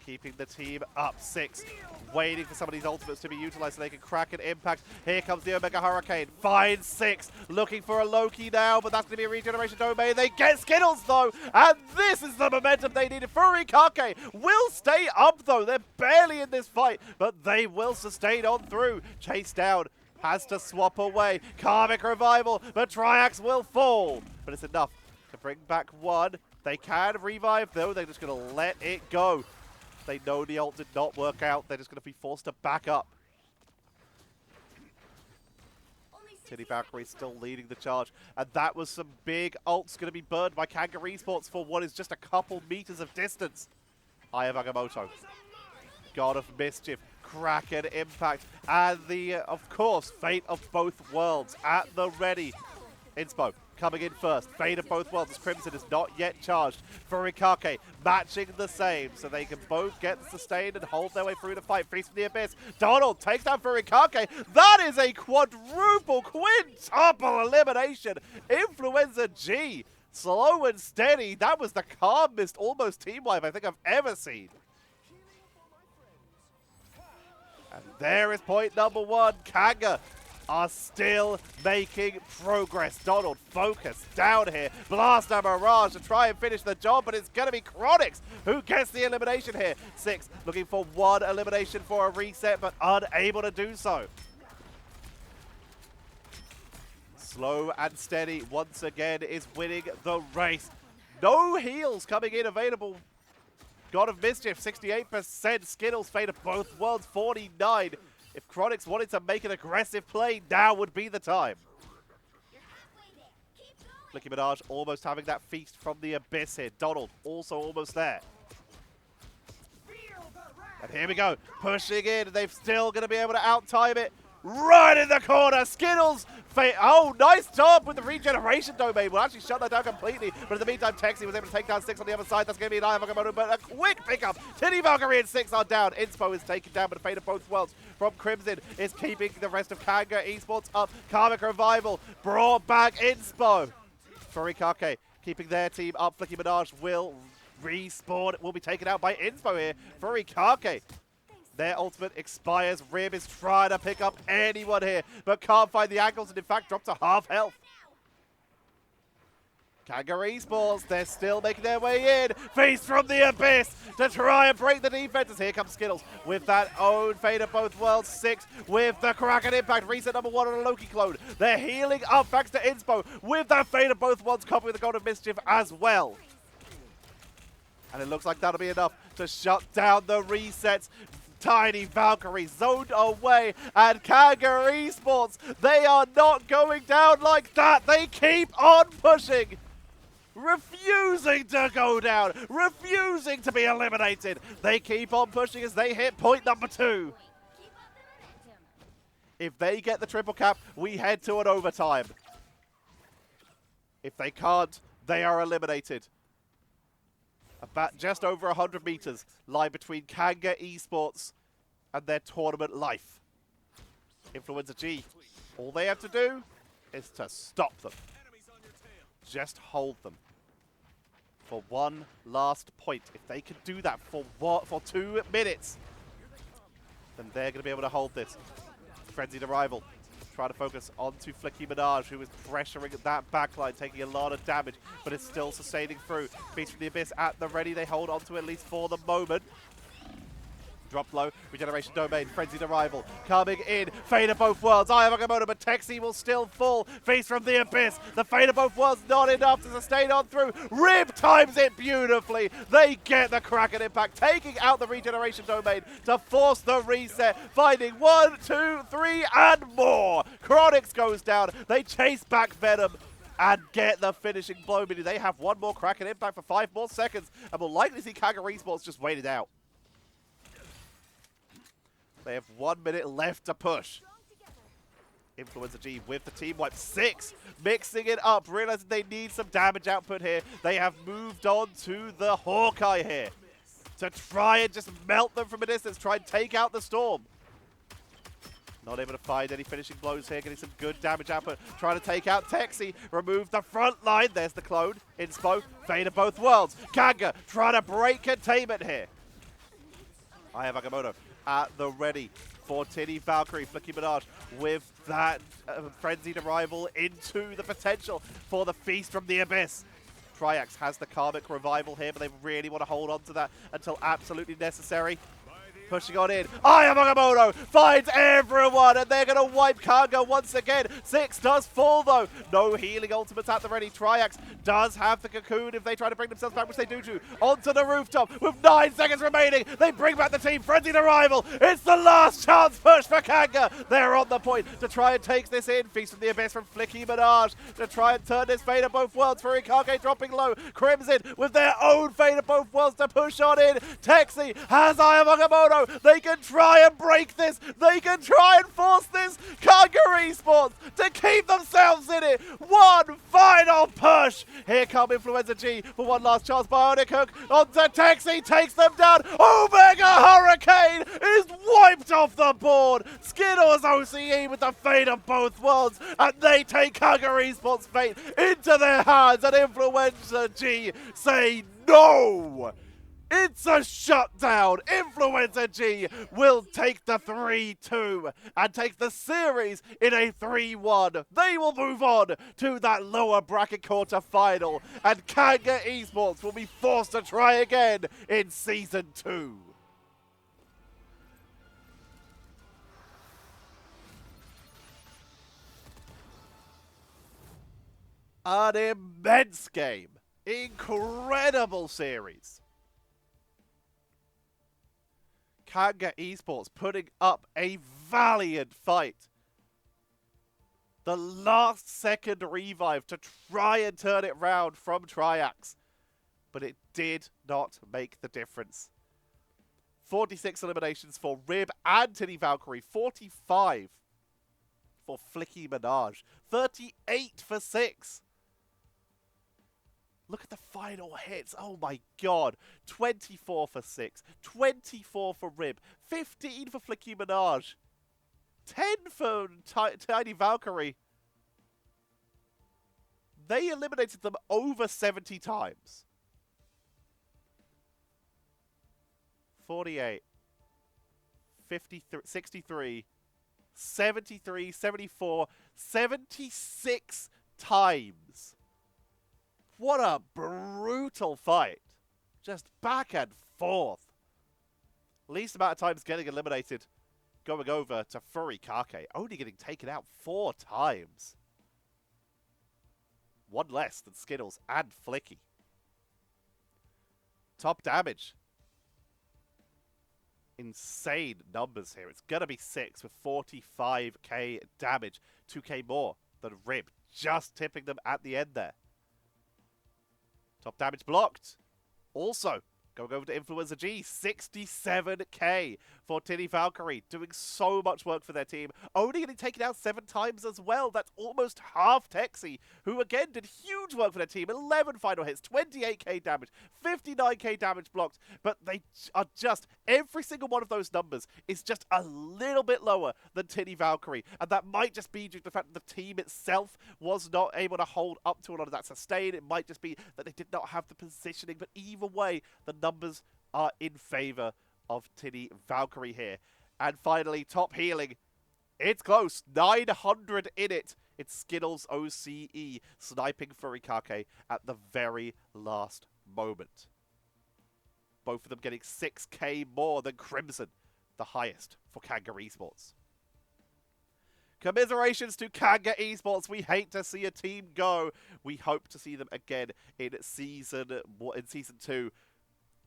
A: Keeping the team up. 6. Waiting for some of these ultimates to be utilized so they can crack an impact. Here comes the Omega Hurricane. Finds 6. Looking for a Loki now, but that's going to be a regeneration domain. They get Skittles, though. And this is the momentum they needed. Furry Kake will stay up, though. They're barely in this fight, but they will sustain on through. Chase down. Has to swap away. Karmic Revival, but Triax will fall. But it's enough to bring back 1. They can revive, though. They're just going to let it go. They know the ult did not work out. They're just going to be forced to back up. Titty Valkyrie still leading the charge. And that was some big ults going to be burned by KangaEsports for what is just a couple meters of distance. Eye of Agamotto. God of Mischief. Kraken Impact. And the, of course, Fate of Both Worlds at the ready. Inspo coming in first. Fate of Both Worlds as Crimson is not yet charged. Furikake matching the same, so they can both get sustained and hold their way through the fight. Feast from the Abyss. Donald takes down Furikake. That is a quadruple, quintuple elimination. Influenza G. Slow and steady. That was the calmest, almost team wipe I think I've ever seen. And there is point number one. Kanga are still making progress. Donald focus down here. Blast a Mirage to try and finish the job, but it's going to be Chronix who gets the elimination here. 6 looking for one elimination for a reset, but unable to do so. Slow and steady once again is winning the race. No heals coming in available. God of Mischief, 68%. Skittles, Fate of Both Worlds, 49. If Chronix wanted to make an aggressive play, now would be the time. Flicky Minaj almost having that feast from the Abyss here. Donald also almost there. And here we go, pushing in. They're still going to be able to out-time it. Right in the corner, Skittles. Oh, nice job with the regeneration domain. We'll actually shut that down completely. But in the meantime, Texi was able to take down 6 on the other side. That's going to be an Eye of Agamotto, but a quick pickup. Titty Valkyrie and 6 are down. Inspo is taken down, but the Fate of Both Worlds from Crimson is keeping the rest of KangaEsports up. Karmic Revival brought back Inspo. Furikake keeping their team up. Flicky Minaj will respawn. Will be taken out by Inspo here. Furikake. Their ultimate expires. Rib is trying to pick up anyone here, but can't find the angles and in fact dropped to half health. KangaEsports, they're still making their way in. Feast from the Abyss to try and break the defenses. Here comes Skittles with that own Fate of Both Worlds. 6 with the Kraken Impact. Reset number 1 on a Loki clone. They're healing up thanks to Inspo with that Fate of Both Worlds copy with the God of Mischief as well. And it looks like that'll be enough to shut down the resets. Tiny Valkyrie zoned away, and KangaEsports, they are not going down like that. They keep on pushing, refusing to go down, refusing to be eliminated. They keep on pushing as they hit point number 2.
D: Keep up the momentum.
A: If they get the triple cap, we head to an overtime. If they can't, they are eliminated. About just over 100 meters lie between KangaEsports and their tournament life. Influenza G, all they have to do is to stop them. Just hold them for one last point. If they can do that for 2 minutes, then they're going to be able to hold this. Frenzied Arrival. Trying to focus onto Flicky Minaj, who is pressuring that backline, taking a lot of damage, but is still sustaining through. Feast from the Abyss at the ready. They hold on to at least for the moment. Drop low, regeneration domain, frenzied arrival, coming in, Fate of Both Worlds, Eye of Agamotto, but Texi will still fall. Feast from the Abyss, the Fate of Both Worlds not enough to sustain on through. Rib times it beautifully. They get the Kraken Impact, taking out the regeneration domain to force the reset, finding 1, 2, 3, and more. Chronix goes down, they chase back Venom and get the finishing blow, meaning they have 1 more Kraken Impact for 5 more seconds, and will likely see KangaEsports just wait it out. They have 1 minute left to push. Influenza G with the team wipe. 6, mixing it up, realizing they need some damage output here. They have moved on to the Hawkeye here to try and just melt them from a distance, try and take out the Storm. Not able to find any finishing blows here, getting some good damage output. Trying to take out Texi, remove the front line. There's the clone. Inspo, Fate of Both Worlds. Kanga trying to break containment here. Eye of Agamotto at the ready for Titty Valkyrie. Flicky Minaj with that frenzied arrival into the potential for the Feast from the Abyss. Triax has the Karmic Revival here, but they really want to hold on to that until absolutely necessary. Pushing on in. Ayamogamoto finds everyone, and they're going to wipe Kanga once again. 6 does fall, though. No healing ultimates at the ready. Triax does have the cocoon if they try to bring themselves back, which they do. Onto the rooftop with 9 seconds remaining. They bring back the team. Frenzied Arrival. It's the last chance push for Kanga. They're on the point to try and take this in. Feast from the Abyss from Flicky Minaj to try and turn this Fate of Both Worlds. Furikake dropping low. Crimson with their own Fate of Both Worlds to push on in. Texi has Ayamogamoto. They can try and break this. They can try and force this KangaEsports to keep themselves in it. One final push. Here come Influenza G for one last chance. Bionic Hook onto Texi. Takes them down. Omega Hurricane is wiped off the board. Skittles OCE with the Fate of Both Worlds. And they take KangaEsports' fate into their hands. And Influenza G say no. It's a shutdown. Influenza G will take the 3-2 and take the series in a 3-1. They will move on to that lower bracket quarter final, and KangaEsports will be forced to try again in Season 2. An immense game. Incredible series. KangaEsports putting up a valiant fight. The last second revive to try and turn it round from Triax. But it did not make the difference. 46 eliminations for Rib and Titty Valkyrie. 45 for Flicky Minaj. 38 for 6. Look at the final hits. Oh my god. 24 for 6. 24 for Rib. 15 for Flicky Minaj. 10 for Tiny Valkyrie. They eliminated them over 70 times. 48. 53, 63. 73, 74, 76 times. What a brutal fight. Just back and forth. Least amount of times getting eliminated, going over to Furikake. Only getting taken out 4 times. One less than Skittles and Flicky. Top damage. Insane numbers here. It's going to be 6 with 45k damage. 2k more than Rib. Just tipping them at the end there. Top damage blocked. Also, going over to Influenza G, 67k for Titty Valkyrie. Doing so much work for their team. Only getting taken out 7 times as well. That's almost half Texi, who again did huge work for their team. 11 final hits, 28k damage, 59k damage blocked. But they are just, every single one of those numbers is just a little bit lower than Titty Valkyrie. And that might just be due to the fact that the team itself was not able to hold up to a lot of that sustain. It might just be that they did not have the positioning. But either way, the numbers are in favor of Titty Valkyrie here. And finally, top healing. It's close. 900 in it. It's Skittles OCE sniping Furikake at the very last moment. Both of them getting 6k more than Crimson, the highest for KangaEsports. Commiserations to KangaEsports. We hate to see a team go. We hope to see them again in season 2.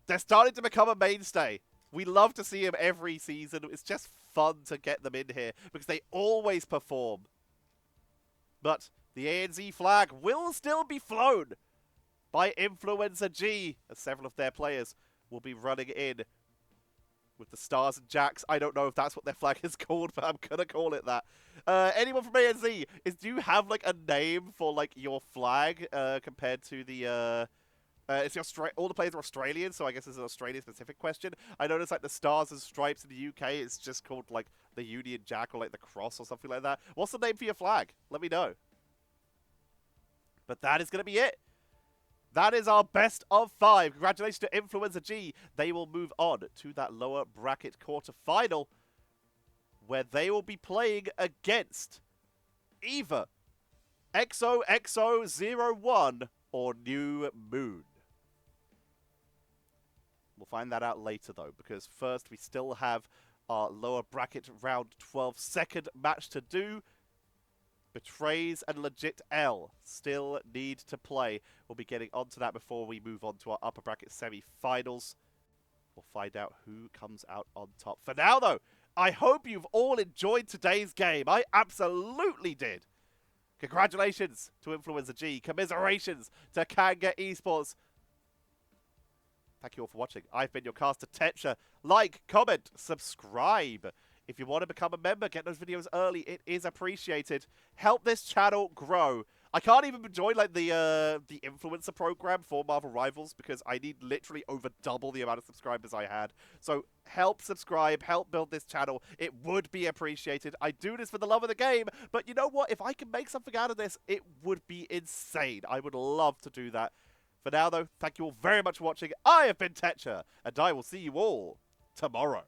A: They're starting to become a mainstay. We love to see them every season. It's just fun to get them in here because they always perform. But the ANZ flag will still be flown by Influenza G, as several of their players will be running in with the Stars and Jacks. I don't know if that's what their flag is called, but I'm going to call it that. Anyone from ANZ, do you have like a name for like your flag compared to the... all the players are Australian, so I guess it's an Australian-specific question. I noticed like the Stars and Stripes in the UK, it's just called like the Union Jack or like the Cross or something like that. What's the name for your flag? Let me know. But that is going to be it. That is our best of 5. Congratulations to Influenza G. They will move on to that lower bracket quarter-final, where they will be playing against either XOXO01 or New Moon. We'll find that out later, though, because first we still have our lower bracket round 12 second match to do. Betrays and Legit L still need to play. We'll be getting onto that before we move on to our upper bracket semi-finals. We'll find out who comes out on top. For now, though, I hope you've all enjoyed today's game. I absolutely did. Congratulations to Influenza G. Commiserations to KangaEsports. Thank you all for watching. I've been your caster, Tetcher. Like, comment, subscribe. If you want to become a member, get those videos early. It is appreciated. Help this channel grow. I can't even join like the influencer program for Marvel Rivals because I need literally over double the amount of subscribers I had. So help subscribe, help build this channel. It would be appreciated. I do this for the love of the game, but you know what? If I can make something out of this, it would be insane. I would love to do that. For now, though, thank you all very much for watching. I have been Tetcher, and I will see you all tomorrow.